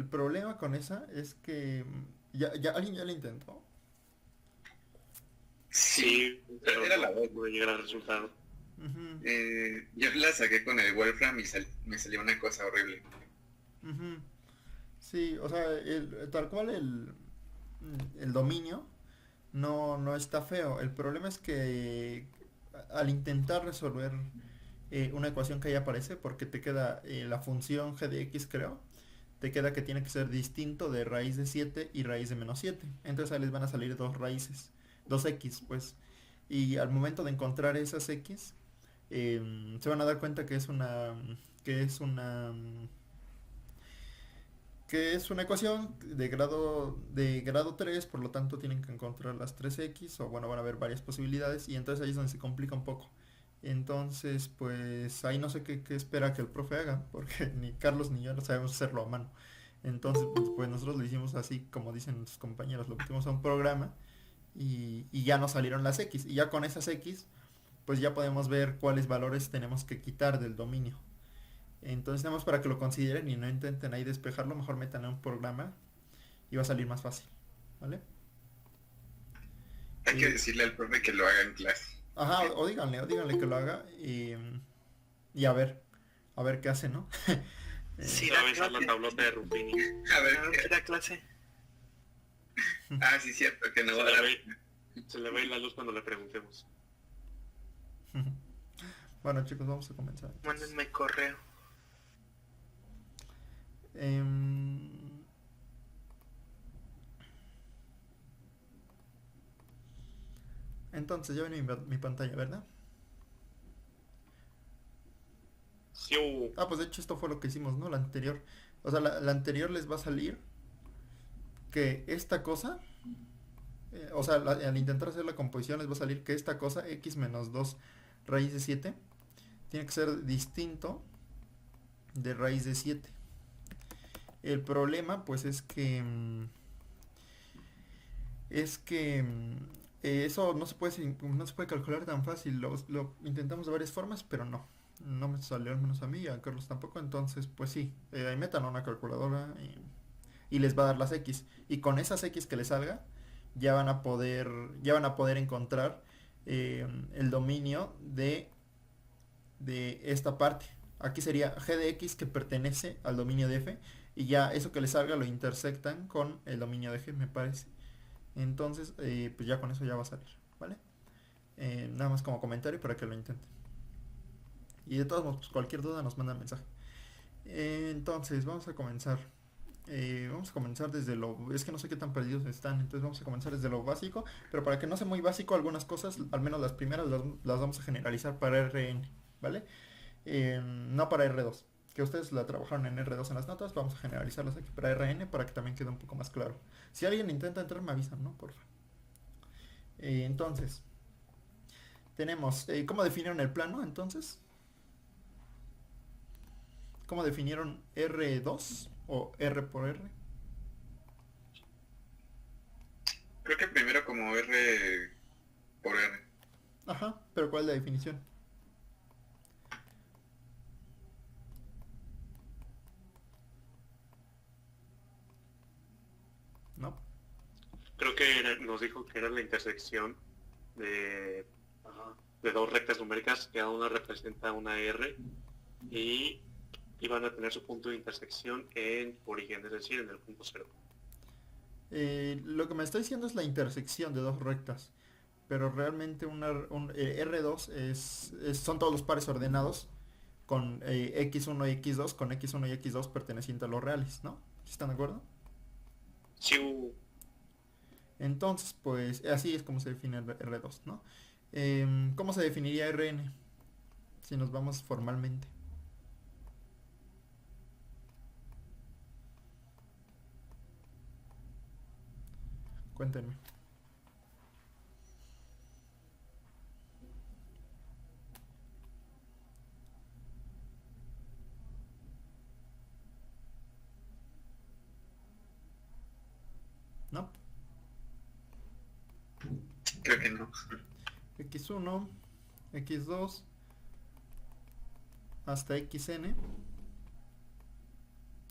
problema con esa es que alguien ya lo intentó. Sí, pero era no la voz. pude llegar al resultado. Ujú, Yo la saqué con el Wolfram y me salió una cosa horrible. ujú. Sí, o sea, tal cual el dominio no está feo. El problema es que al intentar resolver una ecuación que ahí aparece, porque te queda la función g de x, creo, te queda que tiene que ser distinto de raíz de 7 y raíz de -7. Entonces ahí les van a salir dos raíces, dos x, pues. Y al momento de encontrar esas x, se van a dar cuenta que es una que es una que es una ecuación de grado 3, por lo tanto tienen que encontrar las 3x, o bueno, van a haber varias posibilidades, y entonces ahí es donde se complica un poco. Entonces, pues ahí no sé qué espera que el profe haga, porque ni Carlos ni yo no sabemos hacerlo a mano. Entonces, pues nosotros lo hicimos así, como dicen sus compañeros, lo metimos a un programa y ya nos salieron las x. Y ya con esas x, pues ya podemos ver cuáles valores tenemos que quitar del dominio. Entonces, nada más para que lo consideren y no intenten ahí despejarlo, mejor metan a un programa y va a salir más fácil, ¿vale? Hay que decirle al profe que lo haga en clase. Ajá, o díganle que lo haga y a ver qué hace, ¿no? Sí, Eh, va a avisar la tablota de Ruffini. A ver, ¿Qué da clase? sí, cierto, que no Se va a le dar. se le va a ir la luz cuando le preguntemos. bueno, chicos, vamos a comenzar. Mándenme correo. Em, entonces, ya viene mi pantalla, ¿verdad? Sí, Pues de hecho esto fue lo que hicimos, ¿no? La anterior. O sea, la anterior les va a salir que esta cosa, o sea, al intentar hacer la composición les va a salir que esta cosa, x menos 2 raíz de 7, tiene que ser distinto de raíz de 7. El problema, pues, eso no se puede calcular tan fácil. Lo intentamos de varias formas, pero no me salió, al menos a mí y a Carlos tampoco. Entonces, pues sí, ahí metan a una calculadora y les va a dar las x. Y con esas x que les salga, ya van a poder encontrar el dominio de esta parte. Aquí sería g de x que pertenece al dominio de f, y ya eso que les salga lo intersectan con el dominio de g, me parece. Entonces, pues ya con eso ya va a salir, ¿vale? Nada más como comentario para que lo intenten. Y de todos modos, pues cualquier duda nos mandan mensaje. Entonces, vamos a comenzar. Vamos a comenzar desde lo... Es que no sé qué tan perdidos están, entonces vamos a comenzar desde lo básico. Pero para que no sea muy básico, algunas cosas, al menos las primeras, las vamos a generalizar para RN, ¿vale? No para R2. Que ustedes la trabajaron en R2 en las notas, vamos a generalizarlas aquí para RN para que también quede un poco más claro. Si alguien intenta entrar, me avisan, ¿no? Porfa. Entonces, tenemos... ¿cómo definieron el plano, entonces? ¿Cómo definieron R2 o R por R? Creo que primero como R por R. Ajá, pero ¿cuál es la definición? ¿No? creo que nos dijo que era la intersección de, de dos rectas numéricas, que cada una representa una R y iban a tener su punto de intersección en origen, es decir, en el punto cero. Lo que me está diciendo es la intersección de dos rectas, pero realmente R2 son todos los pares ordenados con x1 y x2, con x1 y x2 pertenecientes a los reales, ¿no? ¿Sí están de acuerdo? Sí, Entonces, pues así es como se define R2, ¿no? ¿Cómo se definiría Rn? Si nos vamos formalmente. Cuéntenme. ¿No? Creo que no. x1, x2, hasta xn,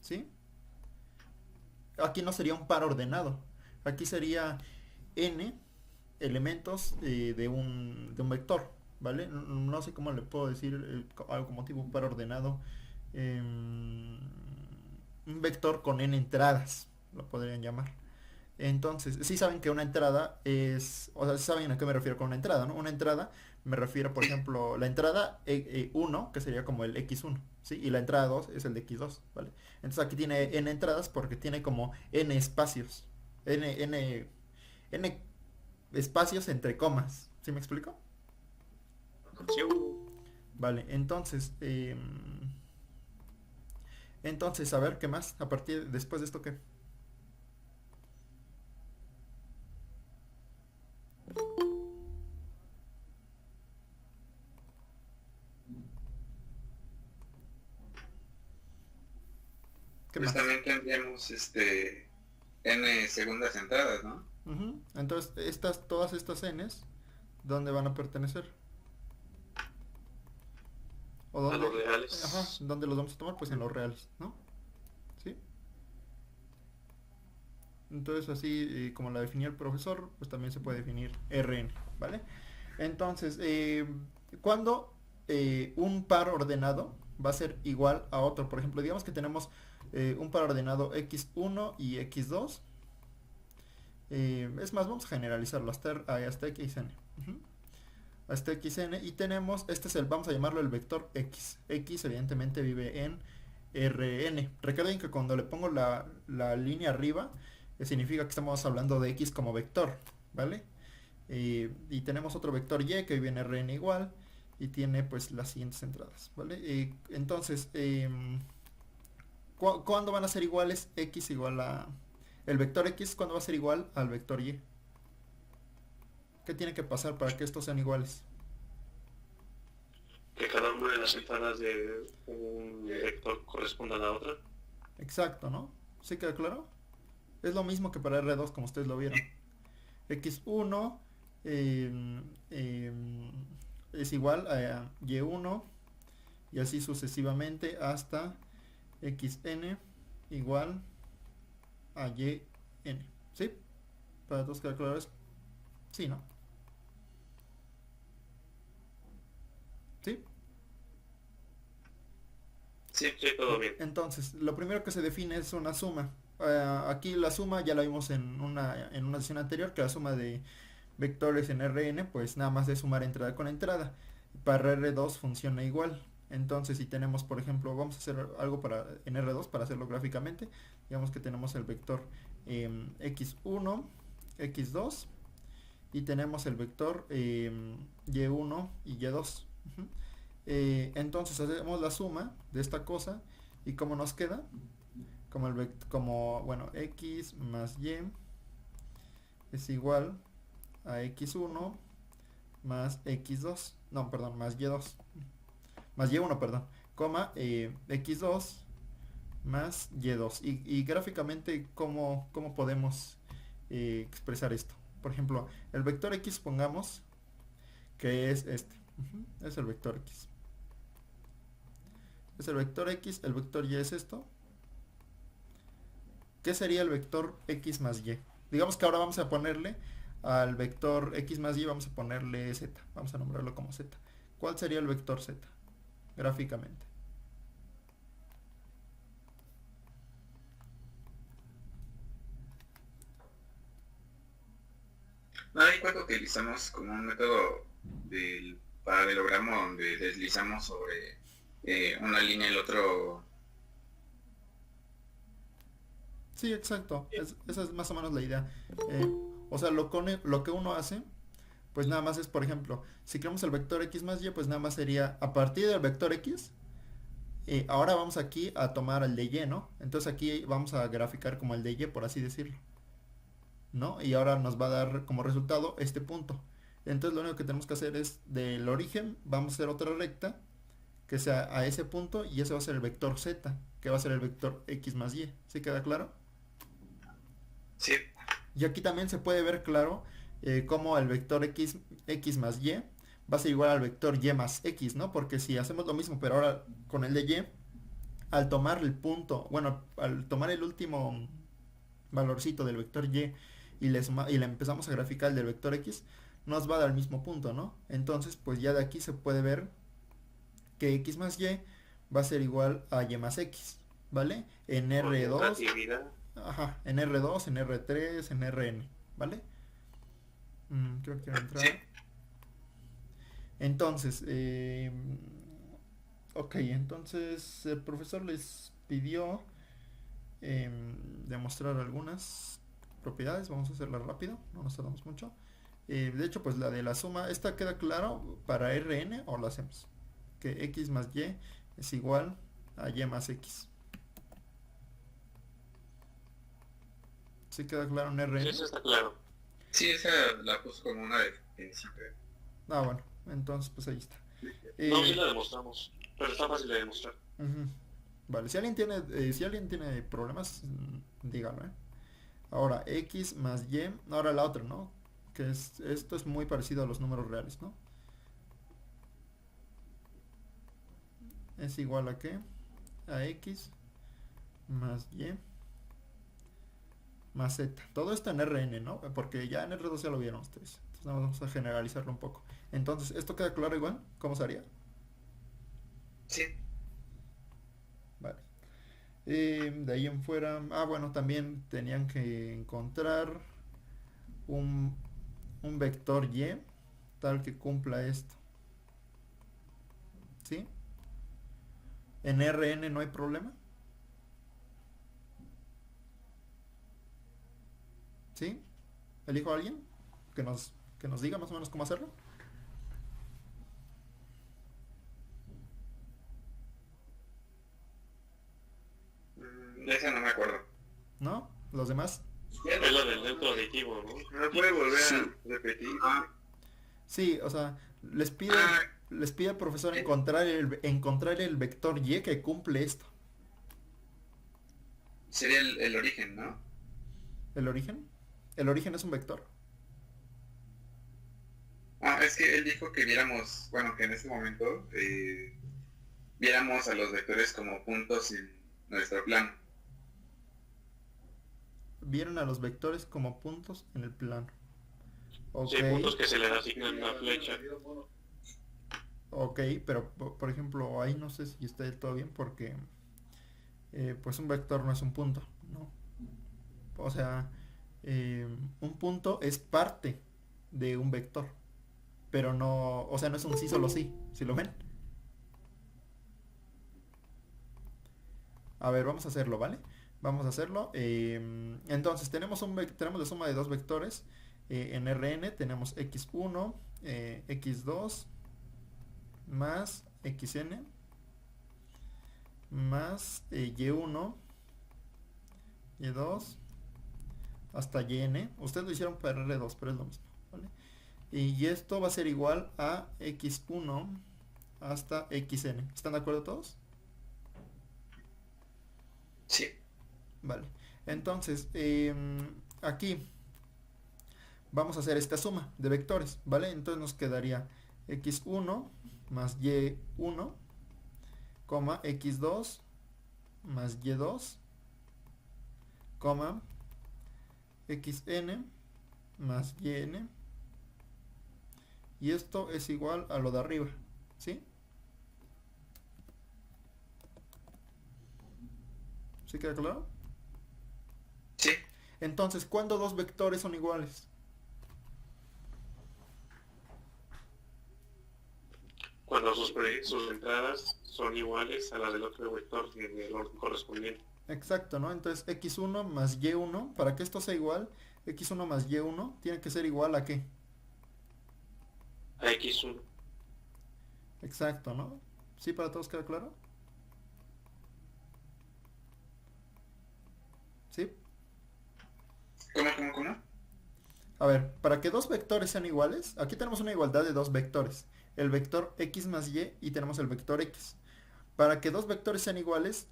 ¿sí? aquí no sería un par ordenado. Aquí sería n elementos de un vector, ¿vale? No sé cómo le puedo decir algo como tipo un par ordenado. Un vector con n entradas, lo podrían llamar. Entonces, sí saben que una entrada es, o sea, sí saben a qué me refiero con una entrada, ¿no? Una entrada me refiero, por ejemplo, la entrada 1, que sería como el x1, ¿sí? Y la entrada 2 es el de x2, ¿vale? Entonces aquí tiene n entradas porque tiene como n espacios, n espacios entre comas, ¿sí me explico? Sí, Vale, entonces, a ver, ¿qué más? A partir, después de esto, ¿qué? ¿Qué Pues más? también tendríamos n segundas entradas, ¿no? Ujú. Entonces, todas estas n's, ¿dónde van a pertenecer? ¿O a dónde? los reales. Ajá, ¿dónde los vamos a tomar? Pues en los reales, ¿no? ¿Sí? Entonces, así como la definió el profesor, pues también se puede definir Rn, ¿vale? Entonces, cuando un par ordenado va a ser igual a otro, por ejemplo, digamos que tenemos un par ordenado x1 y x2, es más, vamos a generalizarlo hasta xn. Ujú. Hasta xn y tenemos, este es vamos a llamarlo el vector x. X evidentemente vive en Rn. Recuerden que cuando le pongo la línea arriba, significa que estamos hablando de x como vector, ¿vale? Y tenemos otro vector y que vive en Rn igual y tiene pues las siguientes entradas, ¿vale? Entonces, ¿cuándo van a ser iguales x igual a... El vector x, ¿cuándo va a ser igual al vector y? ¿Qué tiene que pasar para que estos sean iguales? Que cada una de las entradas de un vector corresponda a la otra. Exacto, ¿no? ¿Sí queda claro? Es lo mismo que para R2 como ustedes lo vieron. X1 es igual a Y1 y así sucesivamente hasta XN igual a YN. ¿Sí? ¿Para todos queda claro eso? Sí, ¿no? ¿Sí? Sí, sí, todo bien. Entonces, lo primero que se define es una suma. Aquí la suma ya la vimos en una sesión anterior, que la suma de vectores en Rn, pues nada más de sumar entrada con entrada. Para R2 funciona igual. Entonces, si tenemos, por ejemplo, vamos a hacer algo en R2 para hacerlo gráficamente. Digamos que tenemos el vector x1, x2 y tenemos el vector y1 y y2. Ujú. Entonces hacemos la suma de esta cosa y ¿cómo nos queda? Bueno, x más y es igual a x1 más x2, no, perdón, más y2, más y1, perdón, coma, x2 más y2. Y gráficamente, ¿cómo podemos expresar esto? Por ejemplo, el vector x, pongamos que es este. Es el vector x. Es el vector x, el vector y es esto. ¿Qué sería el vector x más y? Digamos que ahora vamos a ponerle al vector x más y, vamos a ponerle z. Vamos a nombrarlo como z. ¿Cuál sería el vector z? Gráficamente. No, ahí cuando utilizamos como un método del paralelogramo donde deslizamos sobre una línea y el otro. Sí, exacto. Esa es más o menos la idea. O sea, lo que uno hace, pues nada más es, por ejemplo, si creamos el vector x más y, pues nada más sería a partir del vector x. Ahora vamos aquí a tomar el de y, ¿no? Entonces aquí vamos a graficar como el de y, por así decirlo, ¿no? Y ahora nos va a dar como resultado este punto. Entonces lo único que tenemos que hacer es del origen, vamos a hacer otra recta que sea a ese punto y ese va a ser el vector z, que va a ser el vector x más y. ¿Sí queda claro? Sí. Y aquí también se puede ver claro cómo el vector x más y va a ser igual al vector y más x, ¿no? Porque si hacemos lo mismo, pero ahora con el de y, al tomar el punto, bueno, al tomar el último valorcito del vector y y le empezamos a graficar el del vector x, nos va a dar el mismo punto, ¿no? Entonces, pues ya de aquí se puede ver que x más y va a ser igual a y más x, ¿vale? En R2, ajá, en R2, en R3, en Rn, ¿vale? Creo que entrar. Sí. Entonces, ok, entonces el profesor les pidió demostrar algunas propiedades. Vamos a hacerla rápido, no nos tardamos mucho. De hecho, pues la de la suma, esta queda claro para Rn, o lo hacemos. Que x más y es igual a y más x. ¿Sí queda claro en Rn? Sí, eso está claro. Sí, esa la puso como una definición. Ah, bueno, entonces pues ahí está. No, sí la demostramos, pero está fácil de demostrar. Vale, si alguien tiene problemas, dígalo, ¿eh? Ahora, x más y, ahora la otra, ¿no? Que esto es muy parecido a los números reales, ¿no? Es igual a ¿qué? A x más y más z. Todo esto en Rn, ¿no? Porque ya en R2 ya lo vieron ustedes. Entonces vamos a generalizarlo un poco. Entonces, ¿esto queda claro igual? ¿Cómo se haría? Sí. Vale. De ahí en fuera... Ah, bueno, también tenían que encontrar un vector y tal que cumpla esto. ¿Sí? En Rn no hay problema. ¿Sí? ¿Elijo a alguien que nos diga más o menos cómo hacerlo? Esa no me acuerdo. ¿No? ¿Los demás? Es la del neutro aditivo, ¿no? ¿Me puede volver a repetir? Sí, o sea, les pide al profesor encontrar el vector y que cumple esto. Sería el origen, ¿no? ¿El origen? ¿El origen es un vector? Es que él dijo que viéramos, bueno, que en este momento viéramos a los vectores como puntos en nuestro plano. Vieron a los vectores como puntos en el plano. Ok. Sí, puntos que se les asignan una flecha. Ok, pero por ejemplo, ahí no sé si está del todo bien porque pues un vector no es un punto, ¿no? O sea, un punto es parte de un vector, pero no, o sea, no es un sí solo sí, ¿sí lo ven? A ver, vamos a hacerlo, ¿vale? Vamos a hacerlo. Entonces, tenemos la suma de dos vectores. En Rn tenemos x1, x2, más xn, más y1, y2, hasta yn. Ustedes lo hicieron para R2, pero es lo mismo, ¿vale? Y esto va a ser igual a x1 hasta xn. ¿Están de acuerdo todos? Sí. Vale. Entonces, aquí vamos a hacer esta suma de vectores, ¿vale? Entonces nos quedaría x1 más y1, coma, x2 más y2, coma, xn más yn, y esto es igual a lo de arriba, ¿sí? ¿Sí queda claro? Sí. Entonces, ¿cuándo dos vectores son iguales? Cuando sus entradas son iguales a las del otro vector en el orden correspondiente. Exacto, ¿no? Entonces x1 más y1, para que esto sea igual, x1 más y1 tiene que ser igual a ¿qué? A x1. Exacto, ¿no? ¿Sí para todos queda claro? ¿Sí? ¿Cómo? A ver, para que dos vectores sean iguales, aquí tenemos una igualdad de dos vectores. El vector x más y tenemos el vector x. Para que dos vectores sean iguales,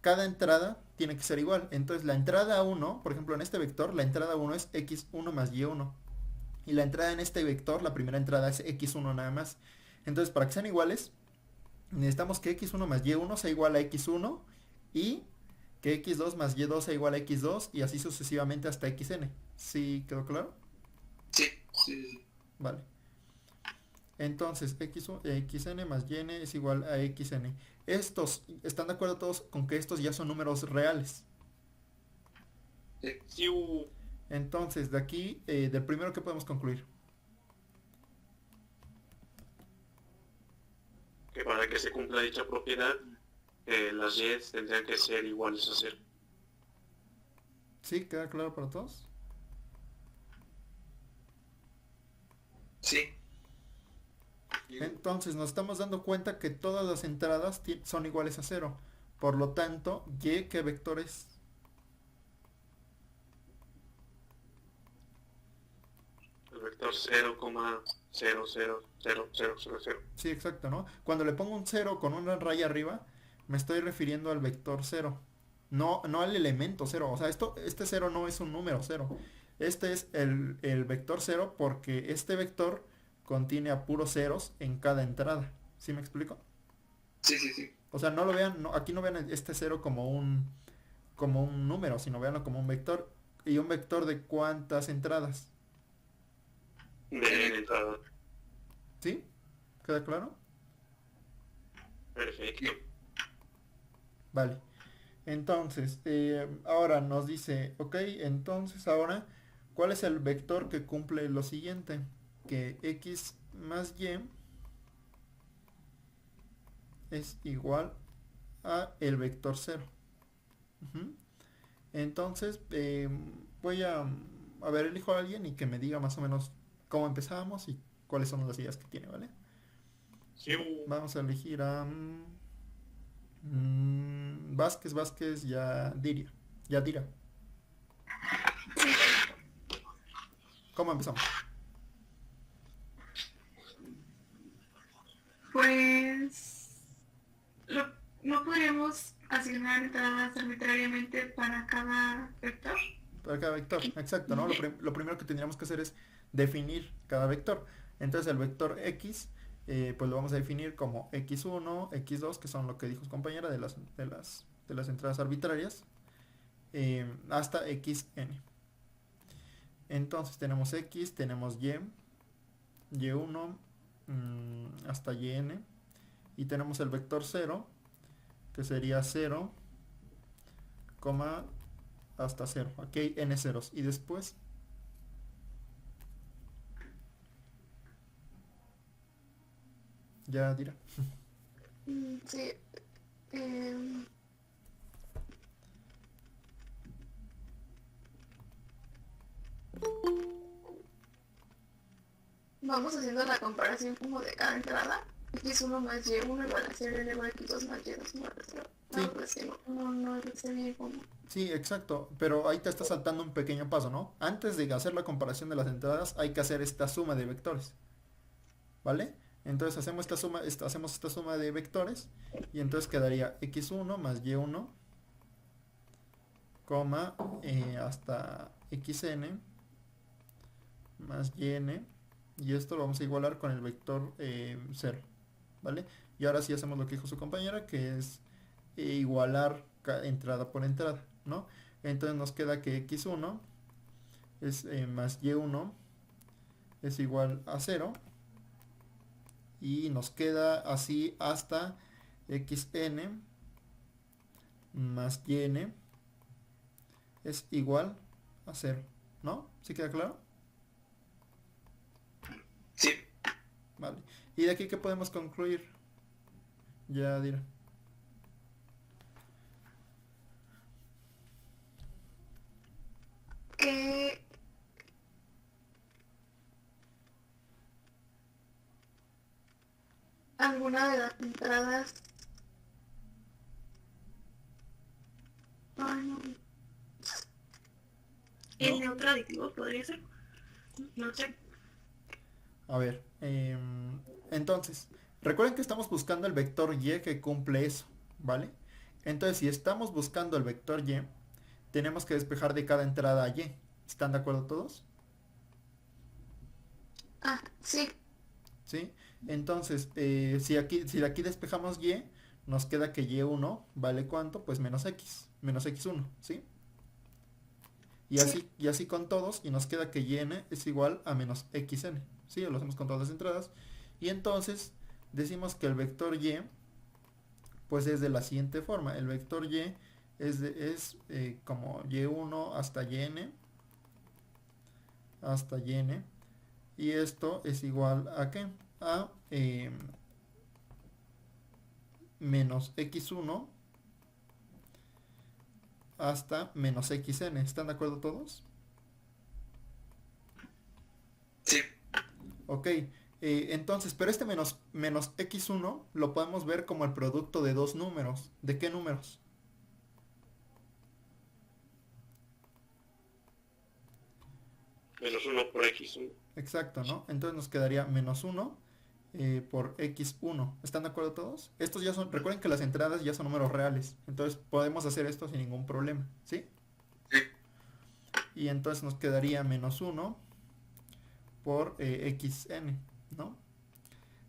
cada entrada tiene que ser igual. Entonces la entrada 1, por ejemplo en este vector, la entrada 1 es x1 más y1. Y la entrada en este vector, la primera entrada es x1 nada más. Entonces para que sean iguales, necesitamos que x1 más y1 sea igual a x1 y que x2 más y2 sea igual a x2 y así sucesivamente hasta xn. ¿Sí quedó claro? Sí, sí, sí. Vale. Entonces xn más yn es igual a xn. Estos, ¿están de acuerdo todos con que estos ya son números reales? Sí. Entonces, de aquí, del primero que podemos concluir. Que para que se cumpla dicha propiedad, las y tendrían que ser iguales a 0. ¿Sí? ¿Queda claro para todos? Sí. Entonces nos estamos dando cuenta que todas las entradas son iguales a 0. Por lo tanto, y, ¿qué vector es? El vector 0,000000. Sí, exacto, ¿no? Cuando le pongo un 0 con una raya arriba, me estoy refiriendo al vector 0. No, no al elemento 0. O sea, este 0 no es un número 0. Este es el vector 0 porque este vector contiene a puros ceros en cada entrada. ¿Sí me explico? Sí, sí, sí. O sea, no lo vean, aquí no vean este 0 como un número, sino veanlo como un vector. ¿Y un vector de cuántas entradas? De entrada. ¿Sí? ¿Queda claro? Perfecto. Vale. Entonces, ahora nos dice, ok, entonces ahora, ¿cuál es el vector que cumple lo siguiente? Que x más y es igual a el vector 0. Entonces, voy a ver, elijo a alguien y que me diga más o menos cómo empezamos y cuáles son las ideas que tiene, ¿vale? Sí. Vamos a elegir a Vázquez, Yadira. ¿Cómo empezamos? Pues no podríamos asignar entradas arbitrariamente para cada vector. Para cada vector, exacto, ¿no? Lo primero que tendríamos que hacer es definir cada vector. Entonces el vector x, pues lo vamos a definir como x1, x2, que son lo que dijo su compañera de las entradas arbitrarias, hasta xn. Entonces tenemos x, tenemos y1 hasta yn, y tenemos el vector 0, que sería 0, hasta 0. Aquí hay n ceros. Y después ya dirá. Sí. Vamos haciendo la comparación como de cada entrada. X1 más Y1 igual a 0 igual a X2 más Y2 igual a 0. Sí. No, pues no sé bien cómo. Sí, exacto, pero ahí te está saltando un pequeño paso, ¿no? Antes de hacer la comparación de las entradas hay que hacer esta suma de vectores, ¿vale? Entonces hacemos esta suma de vectores y entonces quedaría x1 más y1, hasta xn más yn, y esto lo vamos a igualar con el vector 0, ¿vale? Y ahora sí hacemos lo que dijo su compañera, que es igualar entrada por entrada, ¿no? Entonces nos queda que x1 es más y1 es igual a 0, y nos queda así hasta xn más yn es igual a 0, ¿no? ¿Sí queda claro? Sí. Vale. ¿Y de aquí qué podemos concluir? Ya dirá. Que alguna de las entradas. Ay, no. El neutro aditivo podría ser. No sé. A ver, entonces, recuerden que estamos buscando el vector y que cumple eso, ¿vale? Entonces, si estamos buscando el vector y, tenemos que despejar de cada entrada a y. ¿Están de acuerdo todos? Ah, sí. ¿Sí? Entonces, si de aquí despejamos y, nos queda que y1 vale ¿cuánto? Pues menos x. menos x1, ¿sí? Sí. Y así con todos, y nos queda que yn es igual a menos xn, ¿sí? Lo hacemos con todas las entradas. Y entonces decimos que el vector y pues es de la siguiente forma. El vector y es como y1 hasta yn, y esto es igual a ¿qué? A menos x1 hasta menos xn. ¿Están de acuerdo todos? Sí. Ok, entonces, pero este menos x1 lo podemos ver como el producto de dos números. ¿De qué números? Menos 1 por x1. Exacto, ¿no? Entonces nos quedaría menos 1 por x1. ¿Están de acuerdo todos? Estos ya son, recuerden que las entradas ya son números reales. Entonces podemos hacer esto sin ningún problema, ¿sí? Sí. Y entonces nos quedaría menos 1 por xn, ¿no?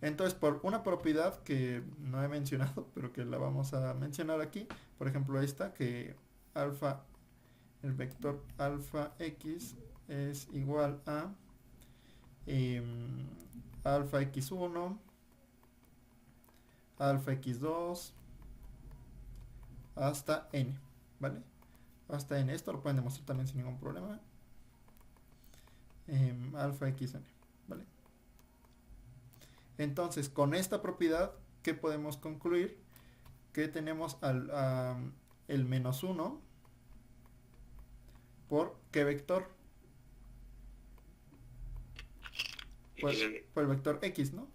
Entonces, por una propiedad que no he mencionado, pero que la vamos a mencionar aquí, por ejemplo esta, que el vector alfa x es igual a alfa x1, alfa x2, hasta n, ¿vale? Hasta n, esto lo pueden demostrar también sin ningún problema. Alfa xn, ¿vale? Entonces, con esta propiedad, ¿qué podemos concluir? Que tenemos el menos 1 por ¿qué vector? Por el vector x, ¿no?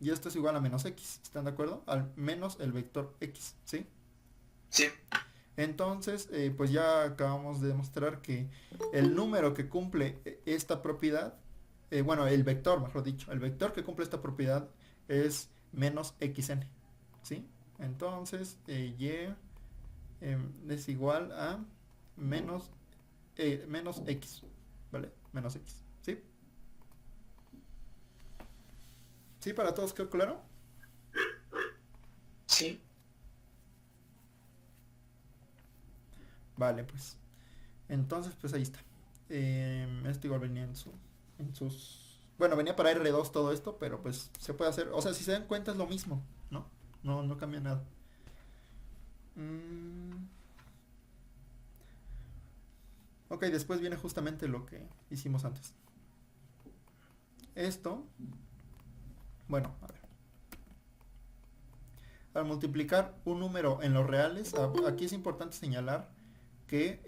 Y esto es igual a menos x, ¿están de acuerdo? Al menos el vector x, ¿sí? Sí. Entonces, pues ya acabamos de demostrar que el número que cumple esta propiedad, bueno, el vector, mejor dicho, el vector que cumple esta propiedad es menos xn, ¿sí? Entonces, y es igual a menos x, ¿vale? Menos x, ¿sí? ¿Sí? ¿Para todos quedó claro? Sí. Vale, pues. Entonces, pues ahí está. Esto igual venía en sus... Bueno, venía para R2 todo esto, pero pues se puede hacer. O sea, si se dan cuenta es lo mismo, ¿no? No cambia nada. Ok, después viene justamente lo que hicimos antes. Esto... Bueno, a ver. Al multiplicar un número en los reales, aquí es importante señalar que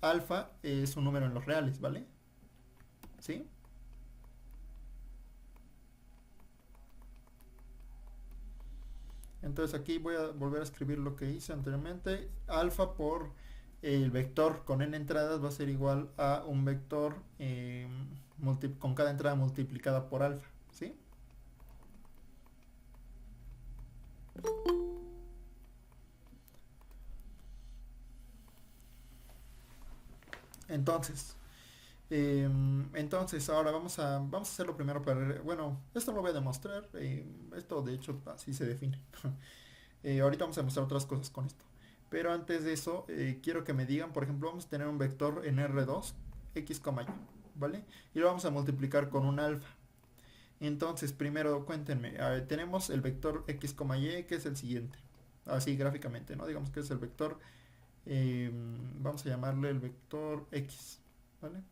alfa es un número en los reales, ¿vale? ¿Sí? Entonces aquí voy a volver a escribir lo que hice anteriormente. Alfa por el vector con n entradas va a ser igual a un vector con cada entrada multiplicada por alfa, ¿sí? Entonces ahora vamos a hacerlo primero para... Bueno, esto lo voy a demostrar. Esto de hecho así se define. Ahorita vamos a demostrar otras cosas con esto. Pero antes de eso, quiero que me digan, por ejemplo, vamos a tener un vector en R2, x, y, ¿vale? Y lo vamos a multiplicar con un alfa. Entonces, primero cuéntenme, tenemos el vector x, y, que es el siguiente. Así gráficamente, ¿no? Digamos que es el vector, vamos a llamarle el vector x, ¿vale?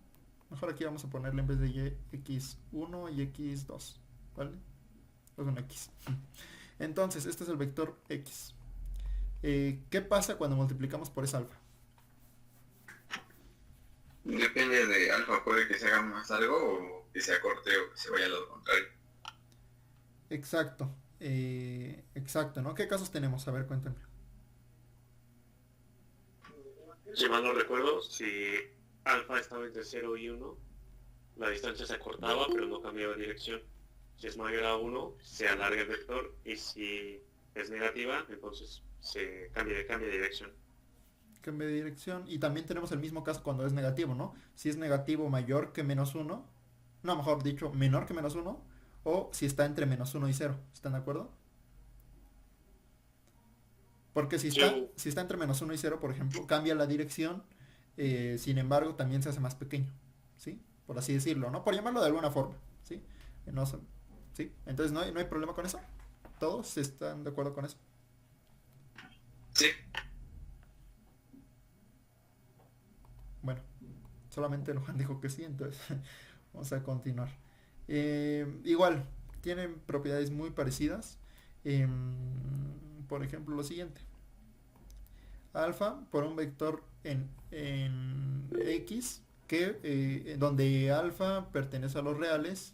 Mejor aquí vamos a ponerle en vez de y, x1 y x2, ¿vale? Es un x. Entonces, este es el vector x. ¿Qué pasa cuando multiplicamos por esa alfa? Depende de alfa, puede que se haga más largo o que se acorte o que se vaya al lado contrario. Exacto. Exacto, ¿no? ¿Qué casos tenemos? A ver, cuéntame. Si mal no recuerdo, si alfa estaba entre 0 y 1, la distancia se acortaba pero no cambiaba de dirección. Si es mayor a 1, se alarga el vector, y si es negativa, entonces se cambia de dirección. Cambia de dirección. Y también tenemos el mismo caso cuando es negativo, ¿no? Si es negativo mayor que menos 1, no, mejor dicho, menor que menos 1, o si está entre menos 1 y 0. ¿Están de acuerdo? Porque Yo, si está entre -1 y 0, por ejemplo, cambia la dirección, sin embargo, también se hace más pequeño, ¿sí? Por así decirlo, ¿no? Por llamarlo de alguna forma, ¿sí? No, ¿sí? Entonces no hay problema con eso. ¿Todos están de acuerdo con eso? Sí, Bueno, solamente Luján dijo que sí, entonces vamos a continuar. Igual, tienen propiedades muy parecidas. Por ejemplo, lo siguiente. Alfa por un vector en X, que donde alfa pertenece a los reales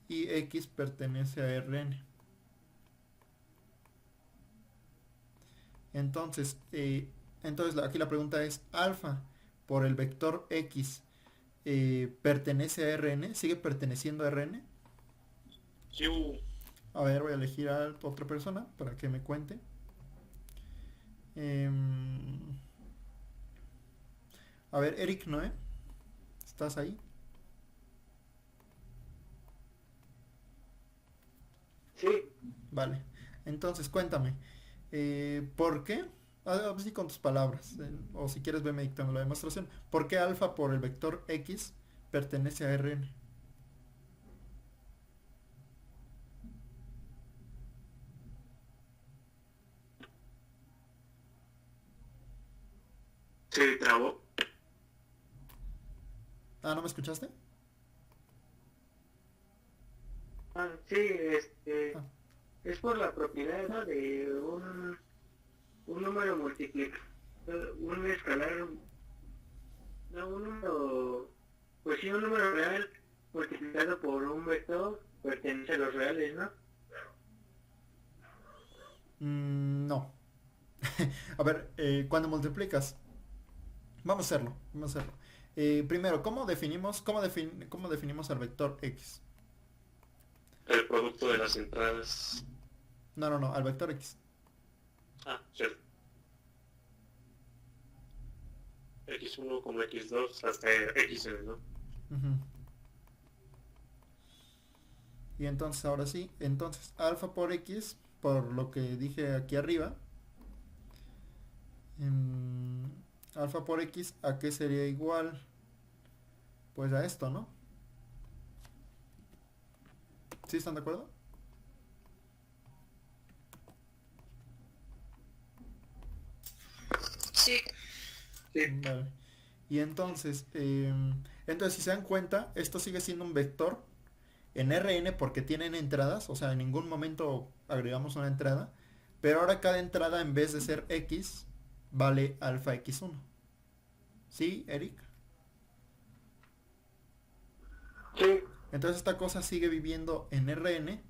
y X pertenece a Rn. Entonces, aquí la pregunta es, alfa por el vector X pertenece a Rn, sigue perteneciendo a Rn. yo, A ver, voy a elegir a otra persona para que me cuente. Em, a ver, Eric Noé, ¿estás ahí? Sí, Vale. Entonces, cuéntame, ¿por qué? Sí, con tus palabras, o si quieres verme dictando la demostración. ¿Por qué alfa por el vector X pertenece a Rn? se trabó. Ah, ¿no me escuchaste? sí, Ah, es por la propiedad, ¿no? De un número multiplicado, un escalar, no, un número, pues sí, un número real multiplicado por un vector pertenece a los reales, ¿no? no. A ver, cuando multiplicas, vamos a hacerlo. Primero, cómo definimos al vector X? El producto de las entradas. No, al vector X. Ah, cierto. X1 como X2 hasta XN, ¿no? Ujú. Y entonces, ahora sí, entonces alfa por X, por lo que dije aquí arriba, em, alfa por X, ¿a qué sería igual? Pues a esto, ¿no? ¿Sí están de acuerdo? Sí. sí. Vale. Y entonces si se dan cuenta, esto sigue siendo un vector en Rn porque tienen entradas, o sea, en ningún momento agregamos una entrada, pero ahora cada entrada en vez de ser X, vale alfa X1. ¿Sí, Eric? Sí, Entonces esta cosa sigue viviendo en Rn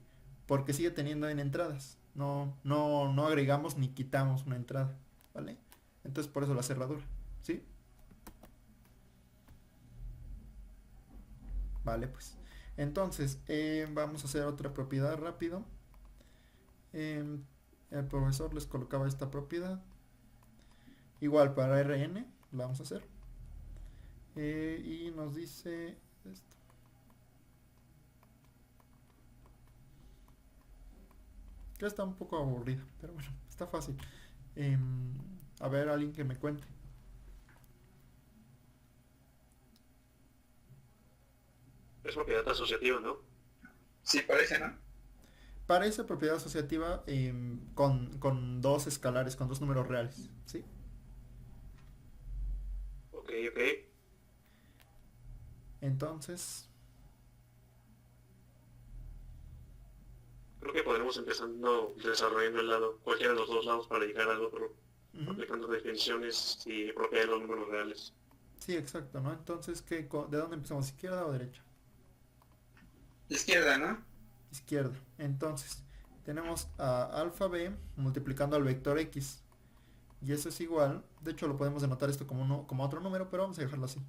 porque sigue teniendo en entradas. No agregamos ni quitamos una entrada, ¿vale? Entonces por eso la cerradura, ¿sí? Vale, pues. Entonces, vamos a hacer otra propiedad rápido. Em, el profesor les colocaba esta propiedad. Igual para Rn, la vamos a hacer. Y nos dice esto. Que está un poco aburrida, pero bueno, está fácil. A ver, alguien que me cuente. Es propiedad asociativa, ¿no? Sí, parece, ¿no? Parece propiedad asociativa con dos escalares, con dos números reales, ¿sí? Ok. Entonces, Creo que podremos empezando desarrollando el lado, cualquiera de los dos lados para llegar al otro, ujú, aplicando definiciones y propiedades de los números reales. sí, exacto, ¿no? Entonces, ¿de dónde empezamos? ¿Izquierda o derecha? Izquierda, ¿no? Izquierda. Entonces, tenemos a alfa b multiplicando al vector x. Y eso es igual, de hecho lo podemos denotar esto como otro número, pero vamos a dejarlo así.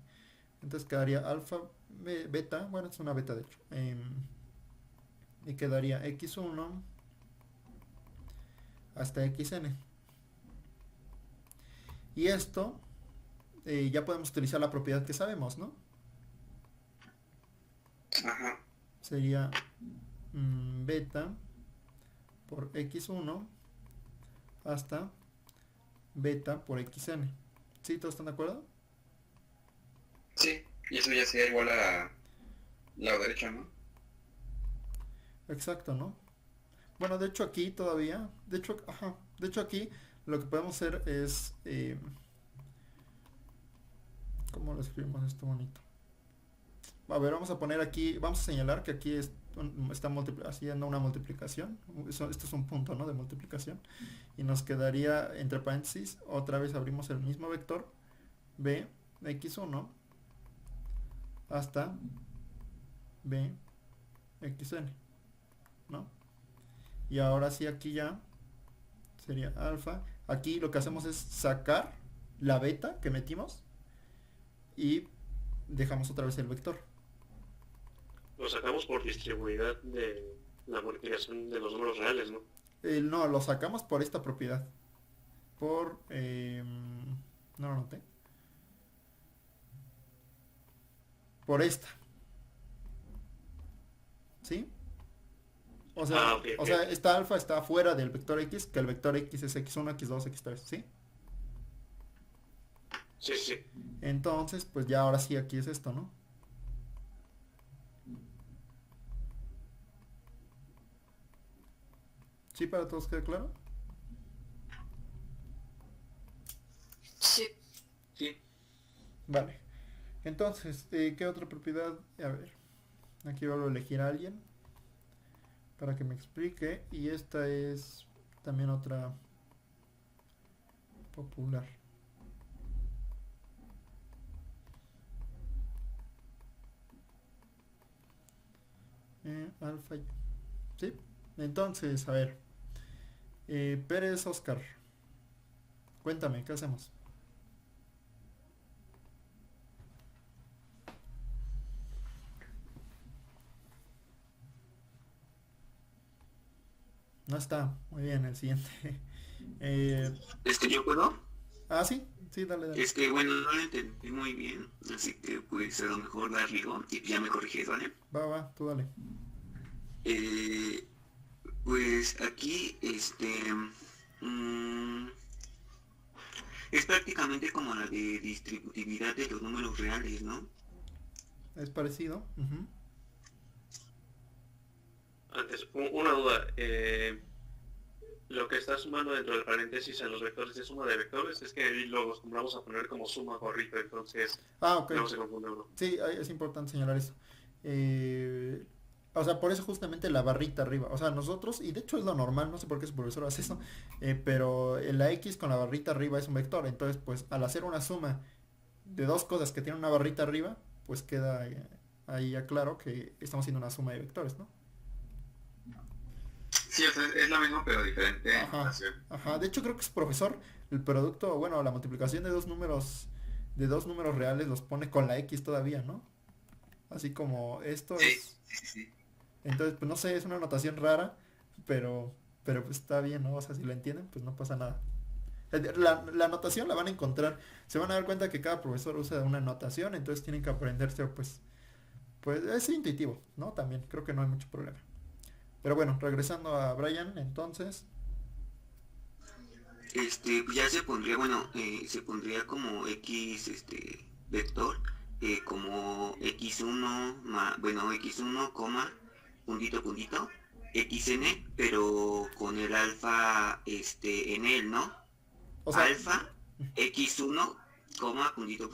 Entonces quedaría alfa beta, bueno, es una beta de hecho. Y quedaría x1 hasta xn. Y esto, ya podemos utilizar la propiedad que sabemos, ¿no? Ajá. Sería beta por x1 hasta beta por xn. ¿Sí? ¿Todos están de acuerdo? Sí, y eso ya sería igual a lado derecho, ¿no? Exacto, ¿no? Bueno, de hecho aquí todavía, de hecho aquí lo que podemos hacer es, ¿cómo lo escribimos esto bonito? A ver, vamos a poner aquí, vamos a señalar que aquí está haciendo una multiplicación. Esto es un punto, ¿no? De multiplicación. Y nos quedaría entre paréntesis, otra vez abrimos el mismo vector, b x1 hasta b xn, ¿no? Y ahora sí aquí ya sería alfa. Aquí lo que hacemos es sacar la beta que metimos y dejamos otra vez el vector. Lo sacamos por distribuidad de la multiplicación de los números reales, ¿no? No, lo sacamos por esta propiedad. Por... no lo noté. Por esta. ¿Sí? O sea, Ok. esta alfa está fuera del vector x, que el vector x es x1, x2, x3, ¿sí? Sí. Entonces, pues ya ahora sí aquí es esto, ¿no? ¿Sí para todos queda claro? Sí. Sí. Vale. Entonces, ¿qué otra propiedad? A ver, aquí vuelvo a elegir a alguien para que me explique. Y esta es también otra popular. Alfa. ¿Sí? Entonces, a ver. Pérez Oscar. Cuéntame, ¿qué hacemos? No está. Muy bien, el siguiente. ¿Yo puedo? Sí, sí, dale. Es que bueno, no lo entendí muy bien, así que pues a lo mejor Darrigo, y ya me corrigí, ¿vale? Va, tú dale. Pues aquí, es prácticamente como la de distributividad de los números reales, ¿no? Es parecido. Ujú. Antes, una duda. Lo que está sumando dentro del paréntesis en los vectores de suma de vectores es que ahí lo acostumbramos a poner como suma gorrito, entonces Ok. no se confunde uno. Sí, es importante señalar eso. O sea, por eso justamente la barrita arriba. O sea, nosotros, y de hecho es lo normal, no sé por qué su profesor hace eso, pero la X con la barrita arriba es un vector. Entonces, pues al hacer una suma de dos cosas que tienen una barrita arriba, pues queda ahí ya claro que estamos haciendo una suma de vectores, ¿no? Sí, o sea, es lo mismo pero diferente Ajá, notación. ajá. De hecho creo que su profesor, el producto, bueno, la multiplicación de dos números reales los pone con la X todavía, ¿no? Así como esto es... Sí. Entonces, pues no sé, es una notación rara, pero pues está bien, ¿no? O sea, si la entienden, pues no pasa nada. La notación la van a encontrar. Se van a dar cuenta que cada profesor usa una notación, entonces tienen que aprenderse, pues es intuitivo, ¿no? También, creo que no hay mucho problema. Pero bueno, regresando a Brian, entonces... Pues ya se pondría, bueno, se pondría como X, vector, como X1, X1, coma, puntito, XN, pero con el alfa, en él, ¿no? O sea, Alfa, X1, coma, puntito,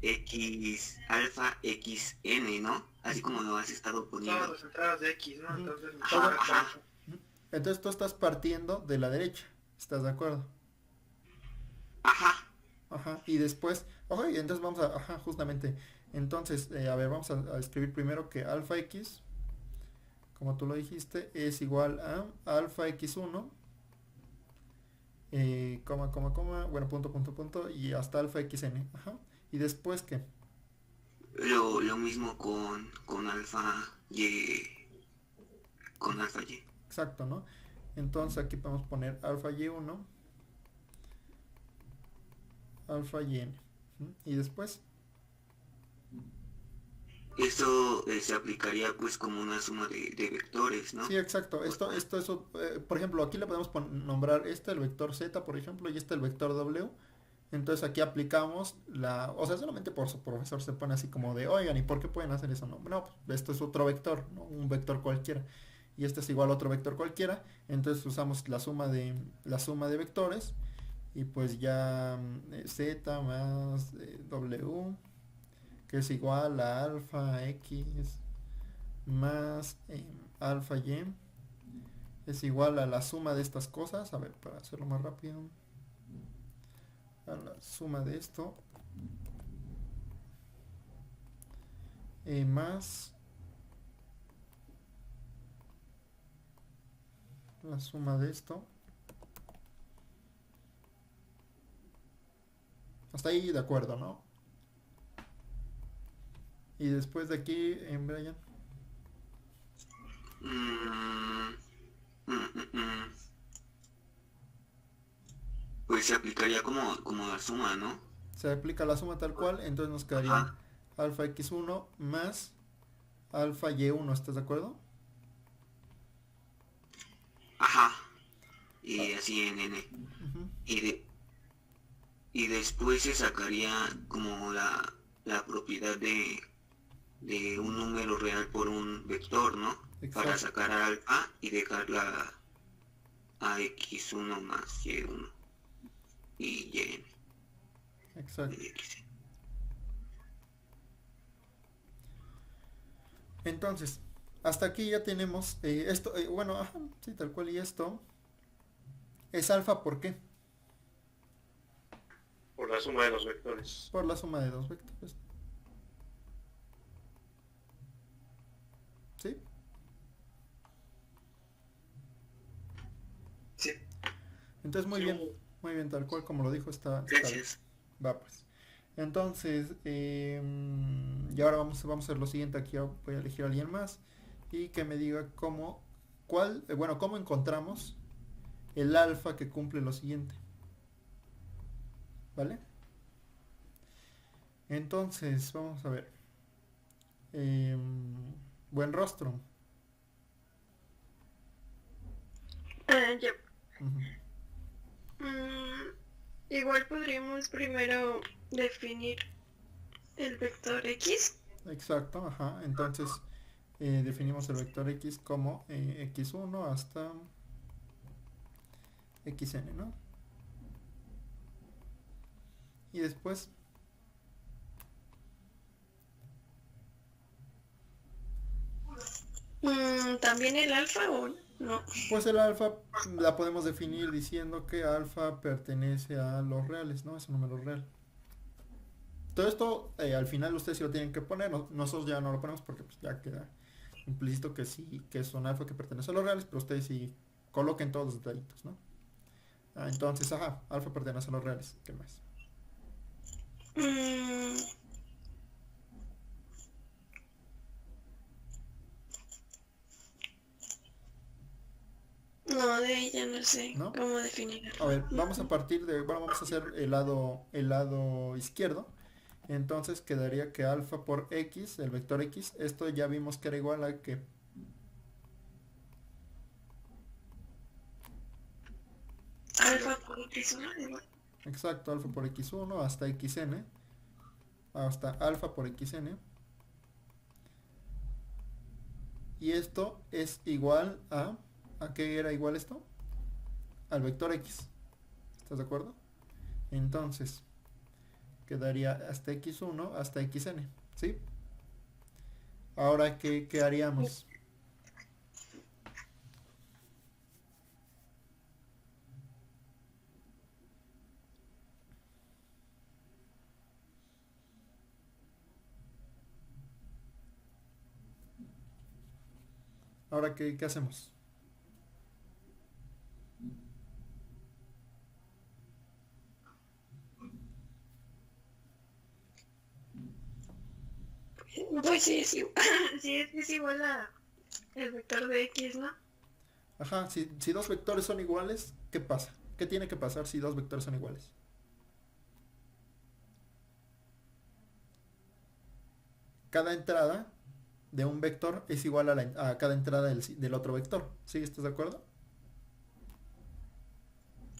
X, alfa, XN, ¿no? Así como lo has estado poniendo. Todas las entradas de X, ¿no? Entonces, Ajá. entonces tú estás partiendo de la derecha, ¿estás de acuerdo? Ajá, y después, y entonces vamos a, justamente, entonces, a ver, vamos a escribir primero que alfa x, como tú lo dijiste, es igual a alfa x1, coma, bueno, punto, y hasta alfa xn, ajá, y después, ¿qué? Lo mismo con alfa y, Exacto, ¿no? Entonces aquí podemos poner alfa y1, alfa y n. Y después eso se aplicaría pues como una suma de vectores, ¿no? Sí, exacto. Por ejemplo, aquí le podemos nombrar el vector Z, por ejemplo, y el vector W. Entonces aquí aplicamos o sea, solamente por su profesor se pone así como de, oigan, ¿y por qué pueden hacer eso? No, no, pues esto es otro vector, ¿no? Un vector cualquiera. Y este es igual a otro vector cualquiera. Entonces usamos la suma de vectores. Y pues ya Z más W, que es igual a alfa X más alfa Y, es igual a la suma de estas cosas. A ver, para hacerlo más rápido, a la suma de esto más la suma de esto. Hasta ahí de acuerdo, ¿no? Y después de aquí, Brian. Mm, mm, mm, mm. Pues se aplicaría como la suma, ¿no? Se aplica la suma tal cual, entonces nos quedaría Ajá. alfa x1 más alfa y1, ¿estás de acuerdo? Ajá. Y así en n. Ujú. Y después se sacaría como la propiedad de un número real por un vector, ¿no? Para Exacto, sacar a alfa y dejarla a x1 más y1 y yn exacto. y x. Entonces, hasta aquí ya tenemos esto, bueno, ajá, sí, tal cual, y esto es alfa, ¿por qué? Por la suma de los vectores. Por la suma de dos vectores. ¿Sí? Sí. Entonces muy Sí. bien, tal cual como lo dijo, está bien. Gracias. Va pues. Entonces, y ahora vamos a hacer lo siguiente. Aquí voy a elegir a alguien más y que me diga cómo encontramos el alfa que cumple lo siguiente. ¿Vale? Entonces, vamos a ver. Buen rostro. Ya. Ujú. Igual podríamos primero definir el vector X. Exacto, ajá. Entonces, definimos el vector X como x1 hasta xn, ¿no? Y después, ¿También el alfa o no? pues el alfa la podemos definir diciendo que alfa pertenece a los reales, ¿no? Es un número real. Todo esto al final ustedes sí lo tienen que poner, nosotros ya no lo ponemos porque pues, ya queda implícito que sí, que es un alfa que pertenece a los reales, pero ustedes sí coloquen todos los detallitos, ¿no? Entonces, ajá, alfa pertenece a los reales, ¿qué más? Mm, no, de ahí ya no sé ¿No? cómo definirlo. A ver, vamos a hacer el lado izquierdo. Entonces quedaría que alfa por x, el vector x, esto ya vimos que era igual a que Alfa por X1 igual. exacto, alfa por x1 hasta xn, hasta alfa por xn. Y esto es igual ¿a qué era igual esto? Al vector x. ¿Estás de acuerdo? Entonces, quedaría hasta x1 hasta xn, ¿sí? Ahora, ¿qué haríamos? Ahora, ¿qué hacemos? Pues sí, es igual, sí, es igual a el vector de X, ¿no? Ajá, si dos vectores son iguales, ¿qué pasa? ¿Qué tiene que pasar si dos vectores son iguales? cada entrada de un vector es igual a cada entrada del otro vector. ¿Sí? ¿Estás de acuerdo?